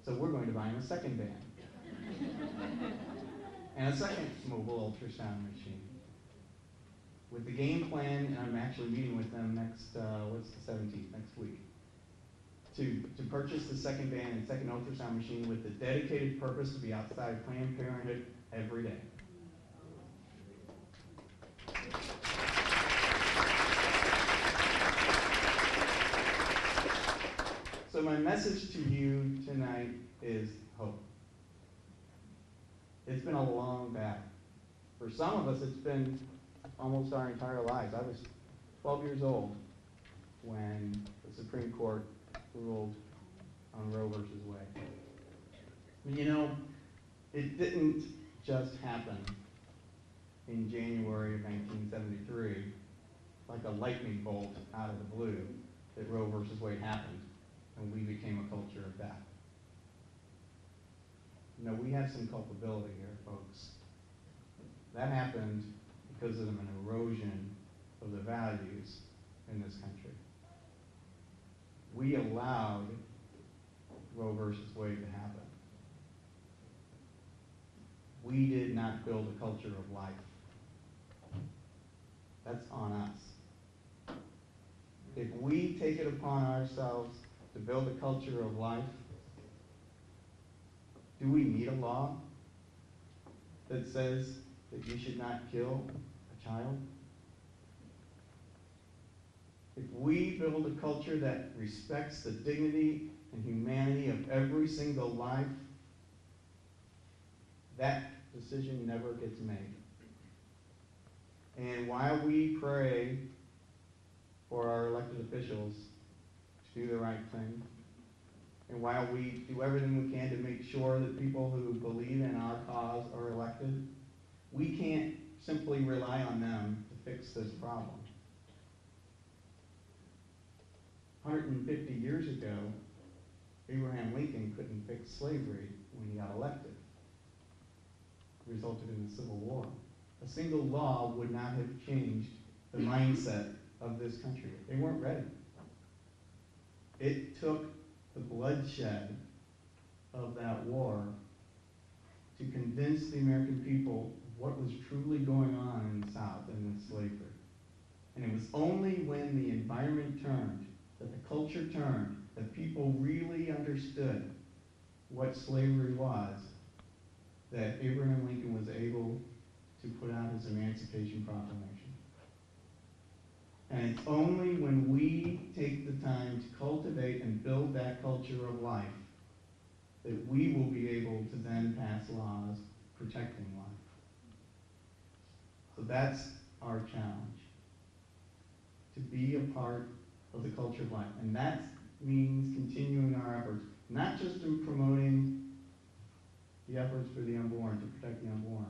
Speaker 18: So we're going to buy them a second van. And a second mobile ultrasound machine. With the game plan, and I'm actually meeting with them next, what's the 17th, next week, to purchase the second van and second ultrasound machine with the dedicated purpose to be outside Planned Parenthood every day. So my message to you tonight is hope. It's been a long battle. For some of us, it's been almost our entire lives. I was 12 years old when the Supreme Court ruled on Roe versus Wade. And you know, it didn't just happen in January of 1973, like a lightning bolt out of the blue, that Roe versus Wade happened, and we became a culture of death. No, we have some culpability here, folks. That happened because of an erosion of the values in this country. We allowed Roe versus Wade to happen. We did not build a culture of life. That's on us. If we take it upon ourselves to build a culture of life, do we need a law that says that you should not kill a child? If we build a culture that respects the dignity and humanity of every single life, that decision never gets made. And while we pray for our elected officials to do the right thing, and while we do everything we can to make sure that people who believe in our cause are elected, we can't simply rely on them to fix this problem. 150 years ago, Abraham Lincoln couldn't fix slavery when he got elected. It resulted in the Civil War. A single law would not have changed the mindset of this country. They weren't ready. It took the bloodshed of that war to convince the American people what was truly going on in the South and with slavery. And it was only when the environment turned, that the culture turned, that people really understood what slavery was, that Abraham Lincoln was able to put out his Emancipation Proclamation. And it's only when we take the time to cultivate and build that culture of life that we will be able to then pass laws protecting life. So that's our challenge, to be a part of the culture of life. And that means continuing our efforts, not just in promoting the efforts for the unborn, to protect the unborn,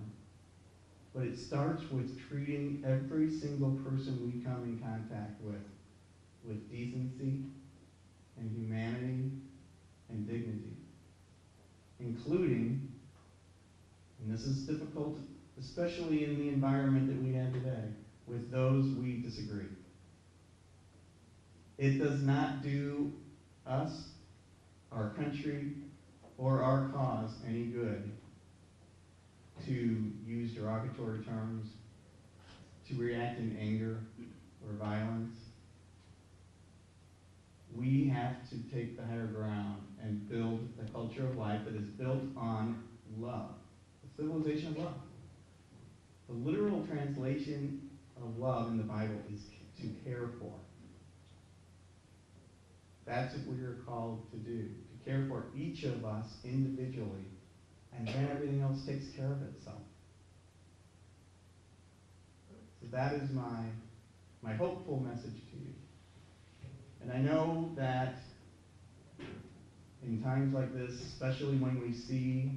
Speaker 18: but it starts with treating every single person we come in contact with decency and humanity and dignity, including, and this is difficult, especially in the environment that we have today, with those we disagree. It does not do us our country or our cause any good to use derogatory terms, to react in anger or violence. We have to take the higher ground and build a culture of life that is built on love, a civilization of love. The literal translation of love in the Bible is to care for. That's what we are called to do, to care for each of us individually, and then everything else takes care of itself. So that is my hopeful message to you. And I know that in times like this, especially when we see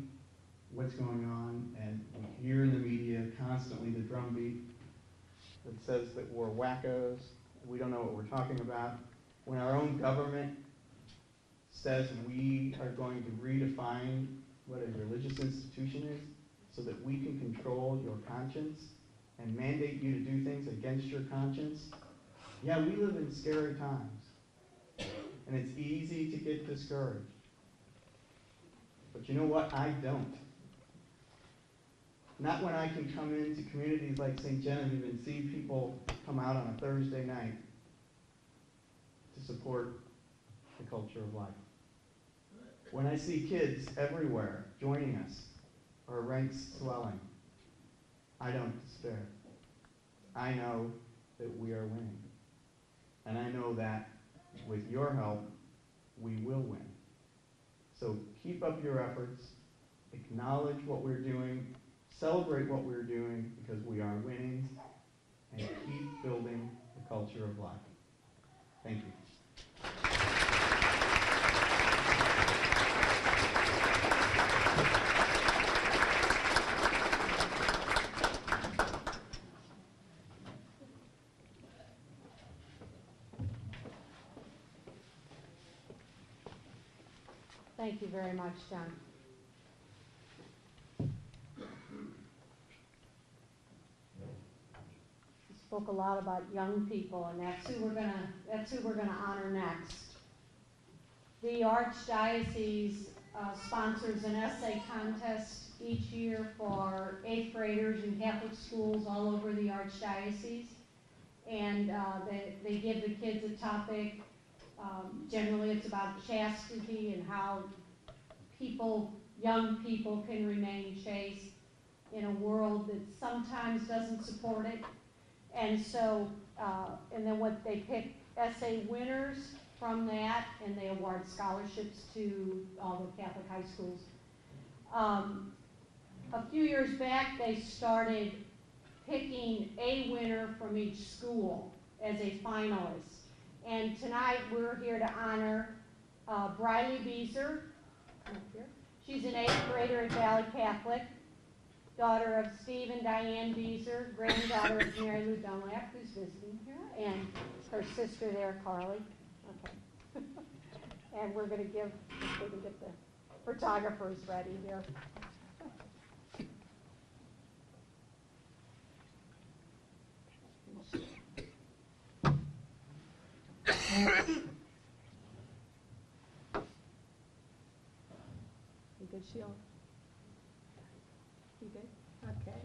Speaker 18: what's going on and we hear in the media constantly the drumbeat that says that we're wackos, we don't know what we're talking about, when our own government says we are going to redefine what a religious institution is so that we can control your conscience and mandate you to do things against your conscience. Yeah, we live in scary times, and it's easy to get discouraged. But you know what? I don't. Not when I can come into communities like St. Genevieve and see people come out on a Thursday night to support the culture of life. When I see kids everywhere joining us, our ranks swelling, I don't despair. I know that we are winning. And I know that with your help, we will win. So keep up your efforts, acknowledge what we're doing, celebrate what we're doing because we are winning, and keep building the culture of life. Thank you.
Speaker 4: Thank you very much, John. You spoke a lot about young people, and that's who we're gonna honor next. The Archdiocese sponsors an essay contest each year for 8th graders in Catholic schools all over the Archdiocese, and they give the kids a topic. Generally, it's about chastity and how young people can remain chaste in a world that sometimes doesn't support it. And so, and then what they pick essay winners from that, and they award scholarships to all the Catholic high schools. A few years back, they started picking a winner from each school as a finalist. And tonight we're here to honor Briley Beezer. She's an 8th grader at Valley Catholic, daughter of Steve and Diane Beezer, granddaughter of Mary Lou Dunlap, who's visiting here, and her sister there, Carly. Okay. And we're going to if we can get the photographers ready here. You good, Sheila? You good? Okay.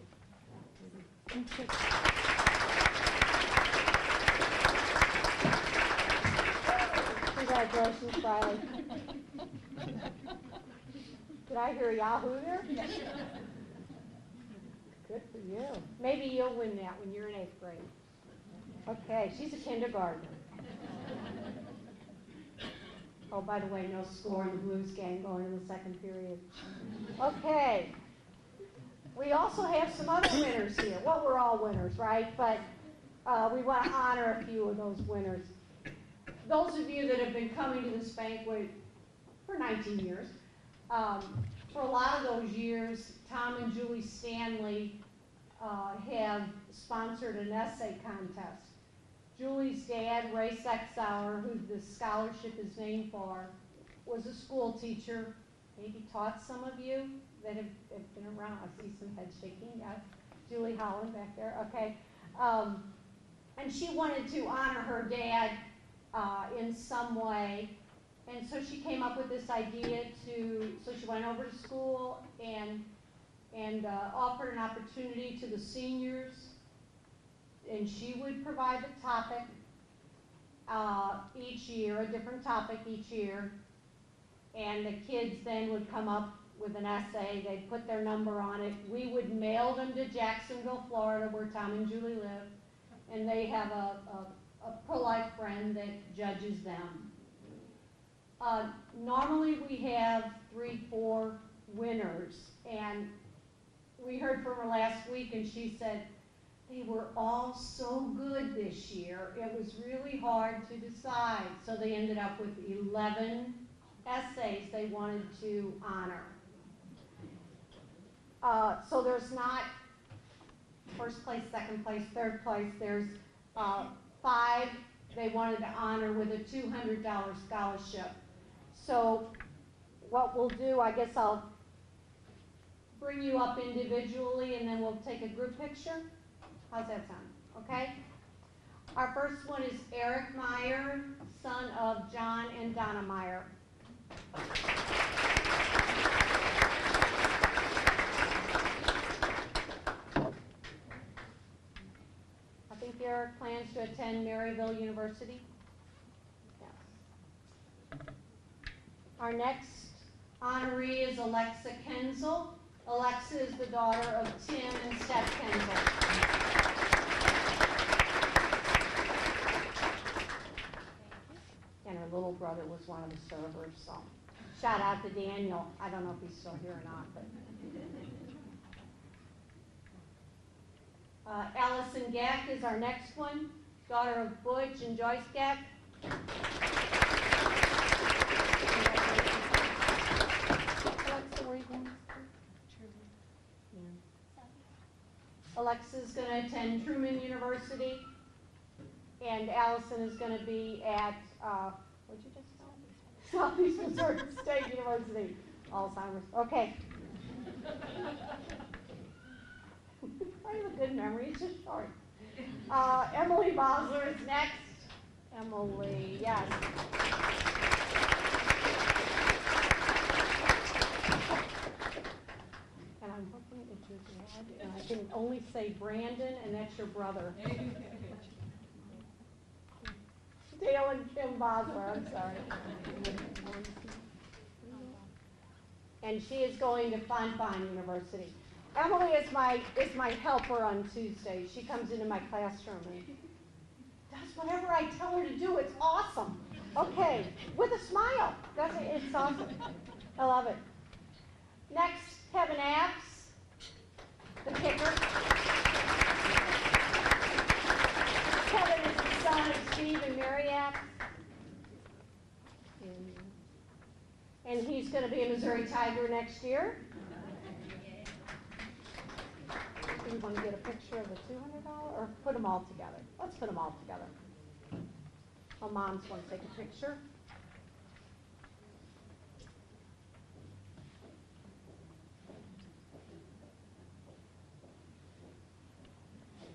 Speaker 4: Congratulations, Briley. Did I hear Yahoo there? Good for you. Maybe you'll win that when you're in 8th grade. Okay, she's a kindergartner. Oh, by the way, no score in the Blues game going in the second period. Okay. We also have some other winners here. Well, we're all winners, right? But we want to honor a few of those winners. Those of you that have been coming to this banquet for 19 years, for a lot of those years, Tom and Julie Stanley have sponsored an essay contest. Julie's dad, Ray Sexauer, who the scholarship is named for, was a school teacher, maybe taught some of you that have been around. I see some head shaking, yes. Julie Holland back there, okay. And she wanted to honor her dad in some way, And so she came up with this idea so she went over to school and offered an opportunity to the seniors, and she would provide the topic each year, a different topic each year, and the kids then would come up with an essay. They'd put their number on it. We would mail them to Jacksonville, Florida, where Tom and Julie live, and they have a pro-life friend that judges them. Normally we have 3-4 winners, and we heard from her last week, and she said they were all so good this year. It was really hard to decide, so they ended up with 11 essays they wanted to honor. So there's not first place, second place, third place. There's 5 they wanted to honor with a $200 scholarship. So what we'll do, I guess I'll bring you up individually and then we'll take a group picture. How's that sound? Okay? Our first one is Eric Meyer, son of John and Donna Meyer. I think Eric plans to attend Maryville University. Yes. Our next honoree is Alexa Kenzel. Alexa is the daughter of Tim and Steph Kenzel. And her little brother was one of the servers, so shout out to Daniel. I don't know if he's still here or not, but Allison Gack is our next one, daughter of Butch and Joyce Gack. Alexa, where are you going? Alexa's going to attend Truman University, and Allison is going to be at, what'd you just call it? Southeast Missouri State University. Alzheimer's. Okay. I have a good memory, it's just short. Emily Bosler is next. Emily, yes. And I'm looking at your dad, and I can only say Brandon, and that's your brother. Dale and Kim Bosler, I'm sorry. And she is going to Fontaine University. Emily is my helper on Tuesday. She comes into my classroom and does whatever I tell her to do. It's awesome. Okay, with a smile. It's awesome. I love it. Next, Kevin Apps, the kicker. Kevin is the son of Steve and Mary Apps. And he's going to be a Missouri Tiger next year. Do you want to get a picture of the $200 or put them all together? Let's put them all together. Oh, moms want to take a picture.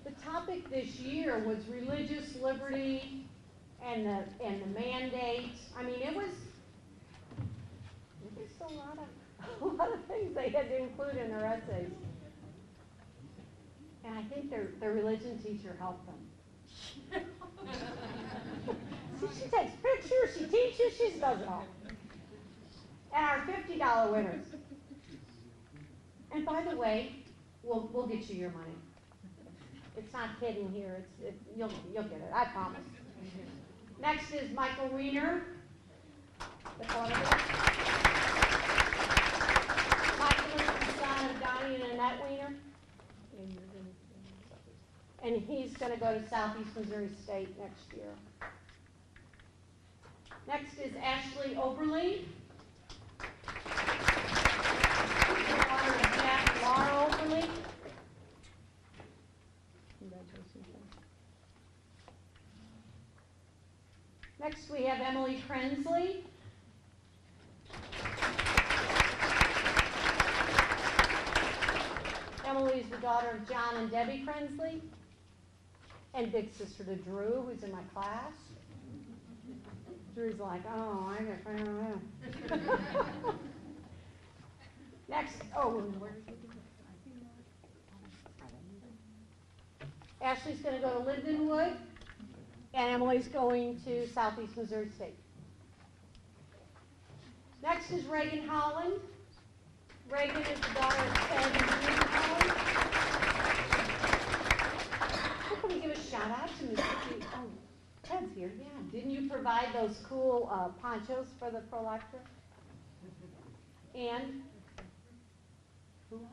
Speaker 4: The topic this year was religious liberty and the mandate. I mean, it was a lot of things they had to include in their essays. And I think their religion teacher helped them. See, she takes pictures, she teaches, she does it all. And our $50 winners. And by the way, we'll get you your money. It's not hidden here. You'll get it. I promise. Next is Michael Wiener. Michael is the son of Donnie and Annette Wiener. And he's going to go to Southeast Missouri State next year. Next is Ashley Oberle. The daughter of Jack and Laura Oberle. Congratulations. Next we have Emily Krensley. Emily is the daughter of John and Debbie Krensley, and big sister to Drew, who's in my class. Drew's like, oh, I don't know. Next, Ashley's going to go to Lindenwood, and Emily's going to Southeast Missouri State. Next is Reagan Holland. Reagan is the daughter of Ted and Judy Holland. How can we give a shout out to Miss Judy? Oh, Ted's here, yeah. Didn't you provide those cool ponchos for the pro-life trip? And who else?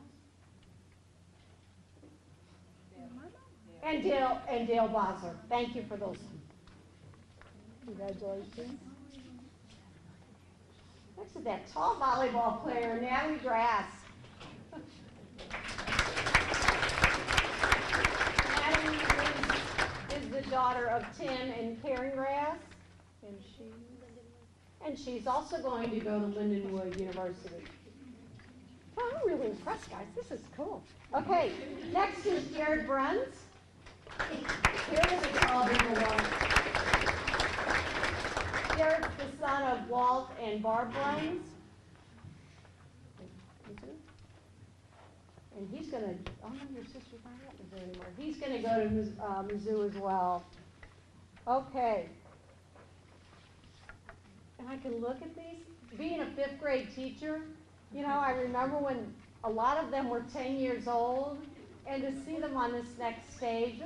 Speaker 4: And Dale Bosler. Thank you for those. Congratulations. Next is that tall volleyball player, Natalie Grass. Natalie is the daughter of Tim and Karen Grass, and she's also going to go to Lindenwood University. Oh, I'm really impressed, guys. This is cool. Okay, next is Jared Bruns. Jared is all Jared's the son of Walt and Barb Bruns. And he's going to, oh no, your sister's not at Mizzou anymore. He's going to go to Mizzou as well. Okay. And I can look at these. Being a 5th grade teacher, you know, I remember when a lot of them were 10 years old, and to see them on this next stage,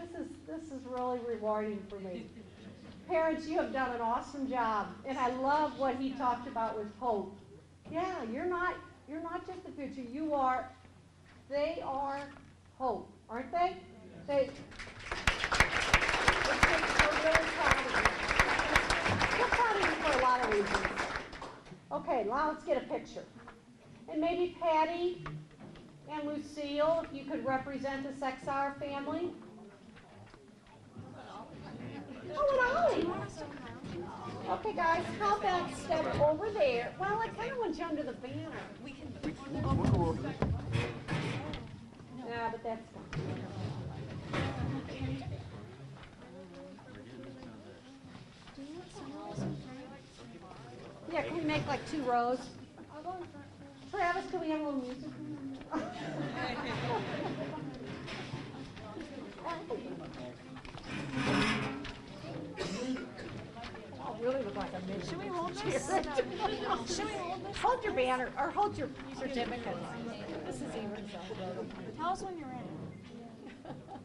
Speaker 4: this is really rewarding for me. Parents, you have done an awesome job, and I love what he talked about with hope. Yeah, you're not just the future. They are hope, aren't they? We're really proud of you. We're proud of you for a lot of reasons. Okay, now let's get a picture. And maybe Patty and Lucille, if you could represent the Sexar family. Oh, and Ollie. Okay, guys, how about step over there? Well, I kind of want you under the banner. We'll go over there. Yeah, but that's fine. Yeah, can we make like 2 rows? Travis, can we have a little music? Oh, really look like a midget. Should we hold this? Should we hold this? Hold your banner, or hold your certificate. This is even so.
Speaker 10: Tell us when you're ready.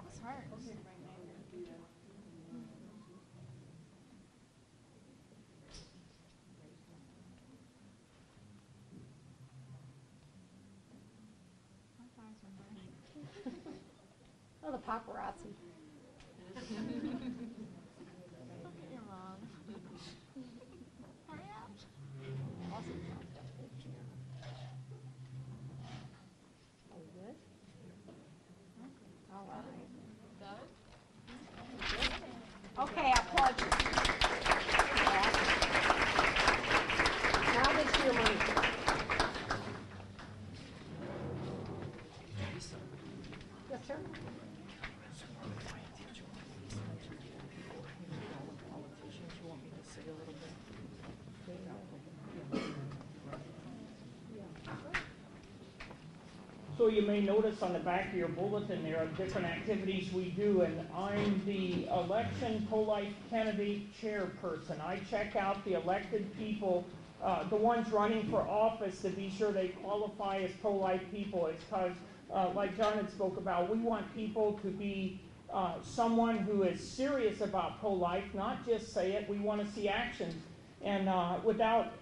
Speaker 10: It's hard.
Speaker 4: Oh, the paparazzi.
Speaker 10: Your mom. Hurry up.
Speaker 4: Awesome. Are we good? All right. Okay, I applaud you. Now get to your money. Yes, sir.
Speaker 6: So you may notice on the back of your bulletin there are different activities we do, and I'm the election pro-life candidate chairperson. I check out the elected people, the ones running for office, to be sure they qualify as pro-life people. It's because, like John had spoke about, we want people to be someone who is serious about pro-life, not just say it. We want to see actions. And without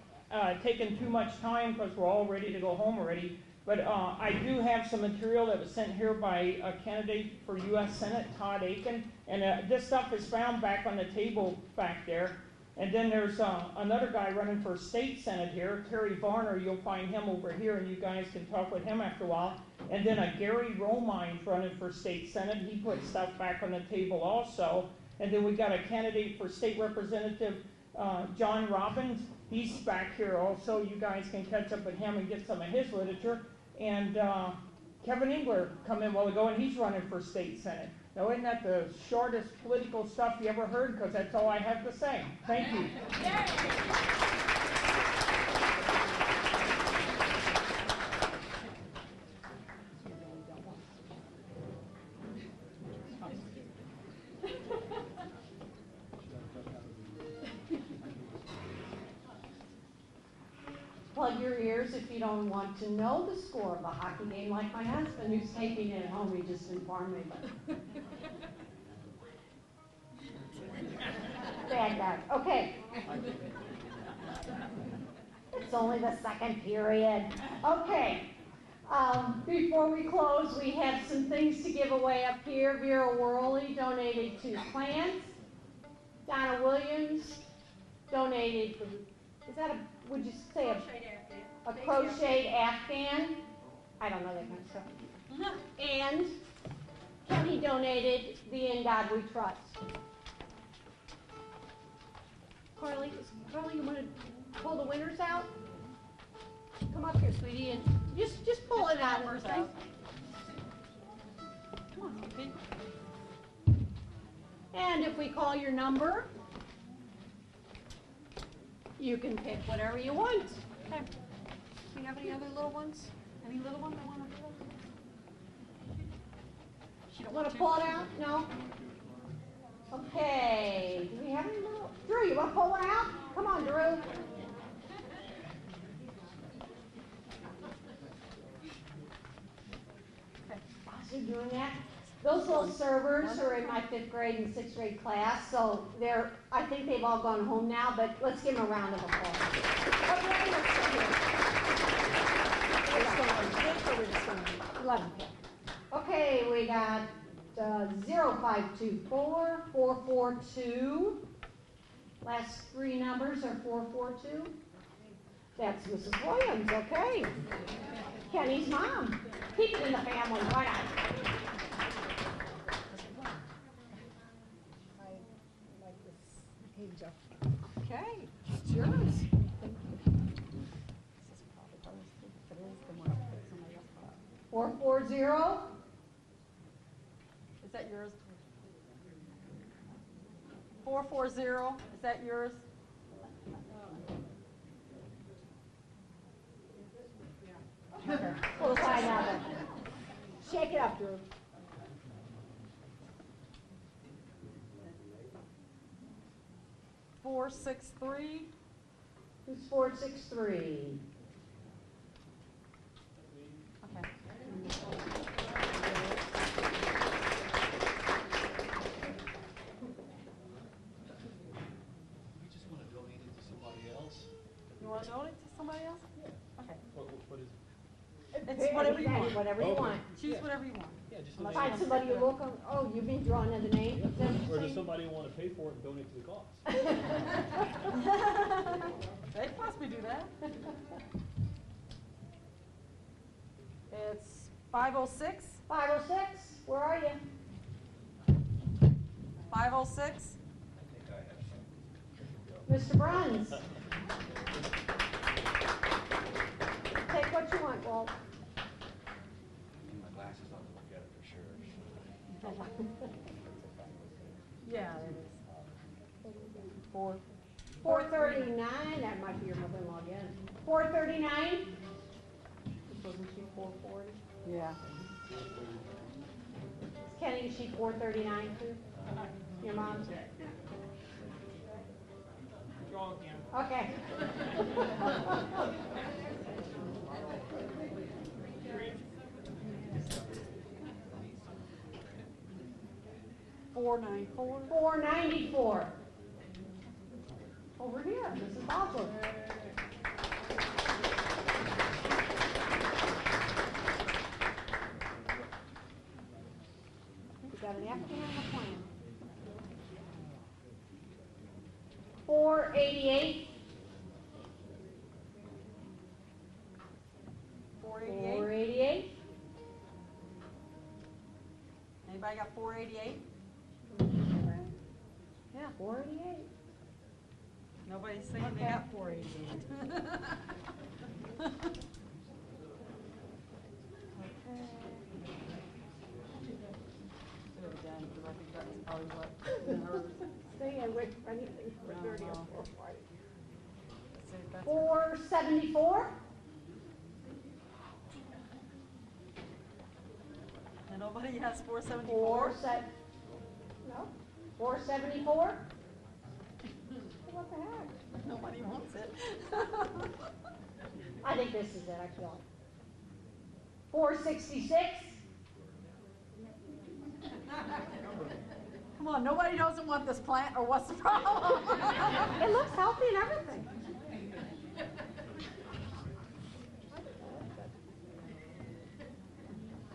Speaker 6: taking too much time, because we're all ready to go home already, but I do have some material that was sent here by a candidate for U.S. Senate, Todd Aiken, and this stuff is found back on the table back there. And then there's another guy running for state Senate here, Terry Varner. You'll find him over here, and you guys can talk with him after a while. And then a Gary Romine's running for state Senate. He put stuff back on the table also. And then we got a candidate for state representative, John Robbins. He's back here also. You guys can catch up with him and get some of his literature. And Kevin Engler come in a while ago, and he's running for state Senate. Now, isn't that the shortest political stuff you ever heard? Because that's all I have to say. Thank you.
Speaker 4: Plug your ears if you don't want to know the score of the hockey game, like my husband who's taping it at home. He just informed me. But bad guy. Okay. It's only the second period. Okay. Before we close, we have some things to give away up here. Vera Worley donated 2 plants. Donna Williams donated, is that a, would you say a crocheted Afghan? I don't know that kind of stuff. And Kenny donated the In God We Trust. Carly, you want to pull the winners out? Come up here, sweetie, and just pull it out. Come on, okay. And if we call your number, you can pick whatever you want. Okay. Do you have any other little ones? Any little ones that want to pull? You don't want to pull it out? No? Okay. Do we have any little? Drew, you want to pull one out? Come on, Drew. Okay. While you're doing that, those little servers are in my 5th grade and 6th grade class, so I think they've all gone home now, but let's give them a round of applause. Okay, we got 0524 442. Last 3 numbers are 442. That's Mrs. Williams, okay. Kenny's mom. Keep it in the family, why not? Okay, it's yours. Thank you. 440.
Speaker 19: Is that yours? 440. Is that yours?
Speaker 4: Okay. We'll find out. Shake it up, Drew.
Speaker 19: $463.
Speaker 4: Who's 463?
Speaker 19: Okay.
Speaker 20: We just want to donate it to somebody else.
Speaker 19: You want to donate to somebody else?
Speaker 20: Yeah.
Speaker 19: Okay.
Speaker 20: What is it?
Speaker 19: It's whatever you want.
Speaker 4: Whatever you want.
Speaker 19: Choose whatever you want.
Speaker 20: Yeah, just
Speaker 4: Find somebody you look on. Oh, you've been drawing in the name?
Speaker 20: Or does somebody want to pay for it and donate to the cause?
Speaker 19: They can possibly do that. It's 506.
Speaker 4: 506, where are you?
Speaker 19: 506.
Speaker 4: Mr. Bruns. Take what you want, Walt.
Speaker 20: My glasses on to look at it for sure.
Speaker 19: Yeah, it is.
Speaker 4: 439, that might be your mother-in-law again. 439?
Speaker 19: Wasn't she 440? Yeah.
Speaker 4: Kenny, is she 439 too? Your mom's?
Speaker 6: Draw again.
Speaker 4: Okay. $494. Over here, Mrs. Boswell. We got an Afghan and a plan. 488.
Speaker 19: 488.
Speaker 4: 488.
Speaker 19: Anybody got 488?
Speaker 4: Yeah, 488.
Speaker 19: Nobody's saying they got 488. Okay.
Speaker 4: probably what, stay away from anything 4:30 or 4:40. 474?
Speaker 19: And nobody has 474?
Speaker 4: No? 474? What the heck?
Speaker 19: Nobody wants it.
Speaker 4: I think this is it, I feel it. 466?
Speaker 19: Come on, nobody doesn't want this plant, or what's the problem?
Speaker 4: It looks healthy and everything.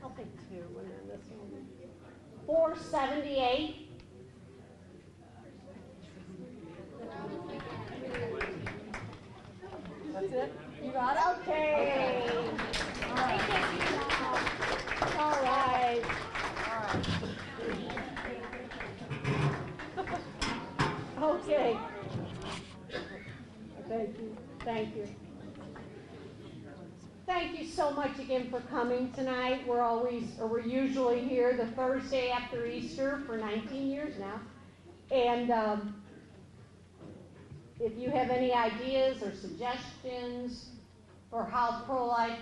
Speaker 4: I'll take 2 and then this one. 478?
Speaker 19: That's it? You got it?
Speaker 4: Okay.
Speaker 19: All right.
Speaker 4: All right. Okay. Thank you. Thank you. Thank you so much again for coming tonight. We're usually here the Thursday after Easter for 19 years now. And if you have any ideas or suggestions for how pro-life,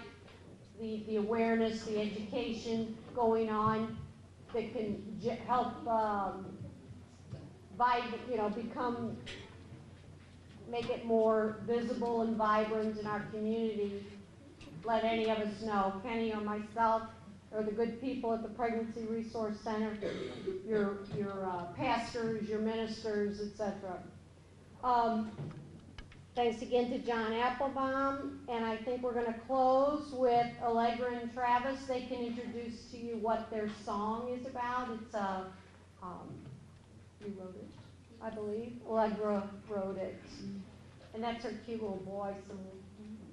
Speaker 4: the awareness, the education going on that can help make it more visible and vibrant in our community, let any of us know. Kenny or myself or the good people at the Pregnancy Resource Center, your pastors, your ministers, etc. Thanks again to John Applebaum, and I think we're going to close with Allegra and Travis. They can introduce to you what their song is about. It's you wrote it, I believe. Allegra wrote it, and that's her cute little boy, some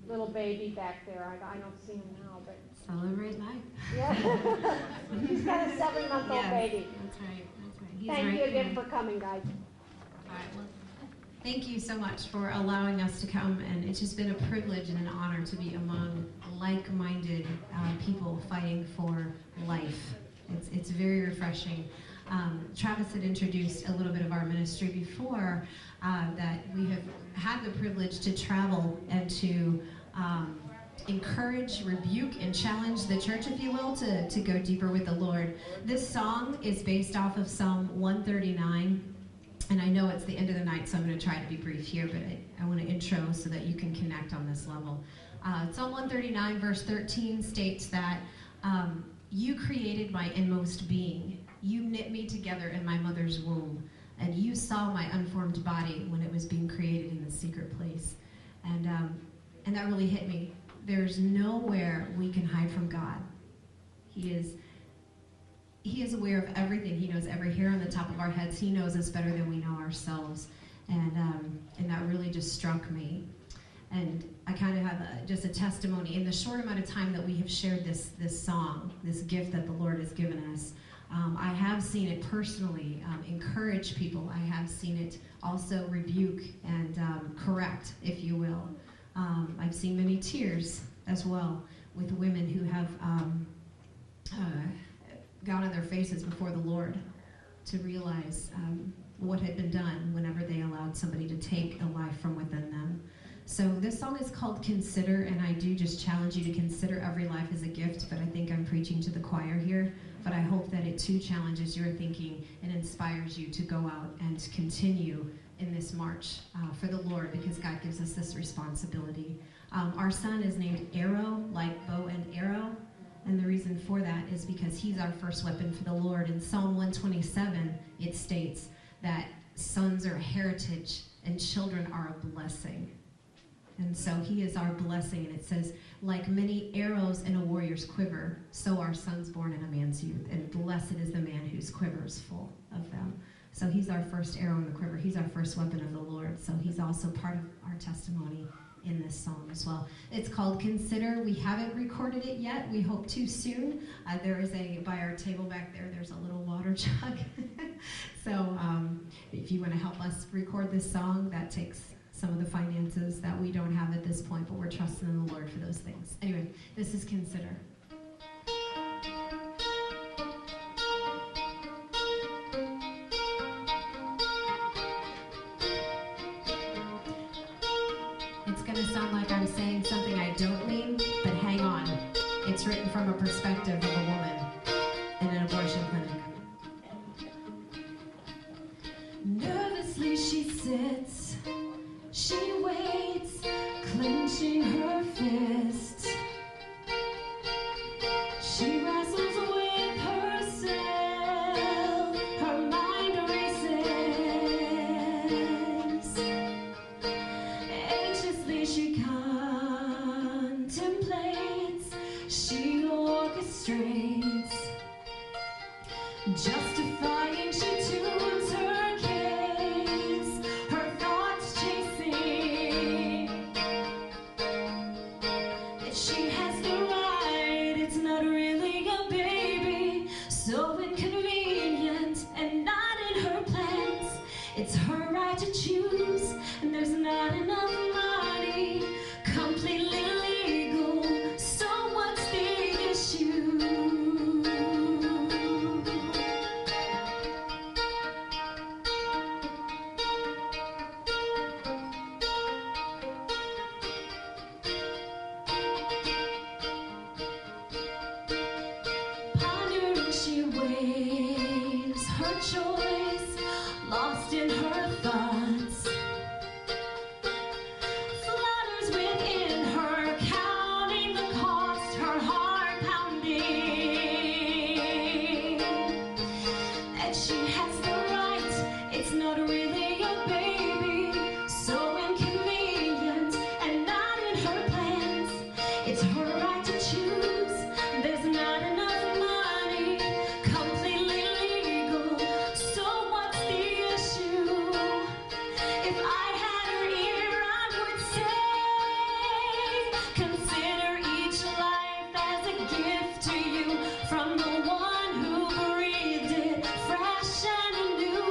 Speaker 4: little baby back there. I don't see him now, but
Speaker 21: Celebrate life.
Speaker 4: yeah, he's got a 7-month-old
Speaker 21: Yes,
Speaker 4: baby.
Speaker 21: That's right. That's right. He's
Speaker 4: Thank
Speaker 21: right
Speaker 4: you again
Speaker 21: here.
Speaker 4: for coming, guys.
Speaker 21: All right, well, thank you so much for allowing us to come, and it's just been a privilege and an honor to be among like-minded people fighting for life. It's very refreshing. Travis had introduced a little bit of our ministry before, that we have had the privilege to travel and to encourage, rebuke, and challenge the church, if you will, to go deeper with the Lord. This song is based off of Psalm 139. And I know it's the end of the night, so I'm going to try to be brief here, but I want to intro so that you can connect on this level. Psalm 139, verse 13 states that you created my inmost being. You knit me together in my mother's womb, and you saw my unformed body when it was being created in the secret place. And that really hit me. There's nowhere we can hide from God. He is aware of everything. He knows every hair on the top of our heads. He knows us better than we know ourselves. And that really just struck me. And I kind of have just a testimony. In the short amount of time that we have shared this song, this gift that the Lord has given us, I have seen it personally encourage people. I have seen it also rebuke and correct, if you will. I've seen many tears as well with women who have got on their faces before the Lord to realize what had been done whenever they allowed somebody to take a life from within them. So this song is called Consider, and I do just challenge you to consider every life as a gift, but I think I'm preaching to the choir here. But I hope that it too challenges your thinking and inspires you to go out and continue in this march for the Lord, because God gives us this responsibility. Our son is named Arrow, like bow and arrow. And the reason for that is because he's our first weapon for the Lord. In Psalm 127, it states that sons are a heritage and children are a blessing. And so he is our blessing. And it says, like many arrows in a warrior's quiver, so are sons born in a man's youth. And blessed is the man whose quiver is full of them. So he's our first arrow in the quiver. He's our first weapon of the Lord. So he's also part of our testimony in this song as well. It's called Consider. We haven't recorded it yet. We hope to soon. There is by our table back there, there's a little water jug. So if you want to help us record this song, that takes some of the finances that we don't have at this point, but we're trusting in the Lord for those things. Anyway, this is Consider. going to sound like I'm saying something I don't mean, but hang on. It's written from a perspective of a woman in an abortion clinic. Nervously she sits, she waits, clenching her fists. She wrestles with herself, her mind races. Anxiously she contemplates, she orchestrates. Justifying, she tunes her case, her thoughts chasing. That she has the right, it's not really a baby. So inconvenient and not in her plans. It's her right to choose, and there's not enough money. Completely legal, so what's the issue? Pondering, she weighs her choice, lost in her thoughts. Flutters within her, counting the cost, her heart pounding. That she has the right, it's not really a baby. So inconvenient and not in her plans. It's her right to choose, there's not enough money. Completely legal, so what's the issue? If I had her ear, I would say, consider each life as a gift to you from the one who breathed it fresh and new.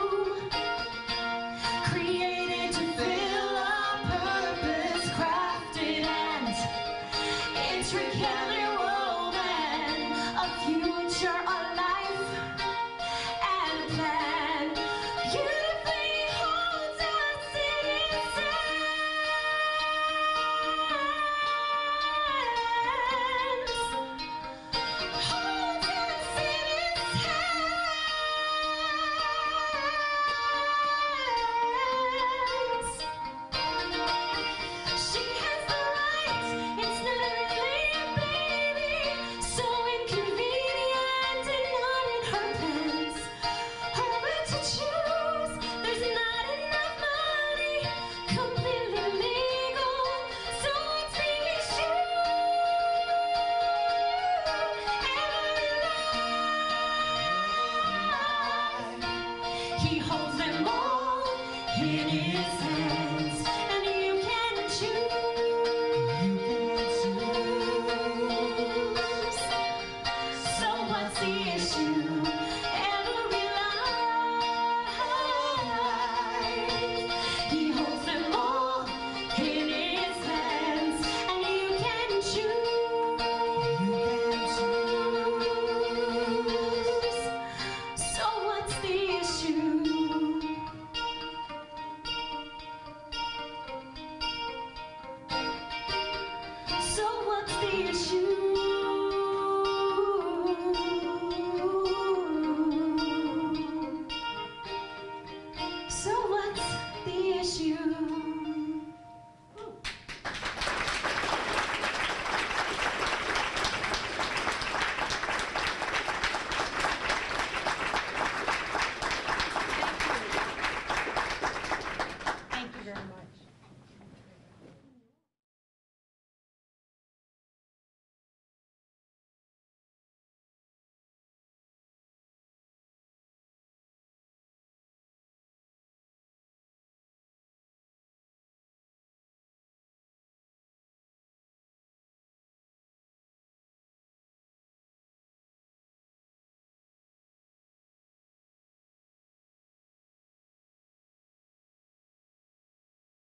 Speaker 21: Created to fill a purpose, crafted and intricately woven, a future, a life, and a plan. Beautifully holds us in its hands. Holds us in its hands. She has the right, it's not really a baby. So inconvenient and not in her plans. Her right to choose, there's not enough money. Completely legal, so what's the issue? He holds them all in his hands, and you can choose. So what's the issue? Every life. He holds them all in his hands, and you can choose. So what's the issue? So what's the issue? So what's the issue?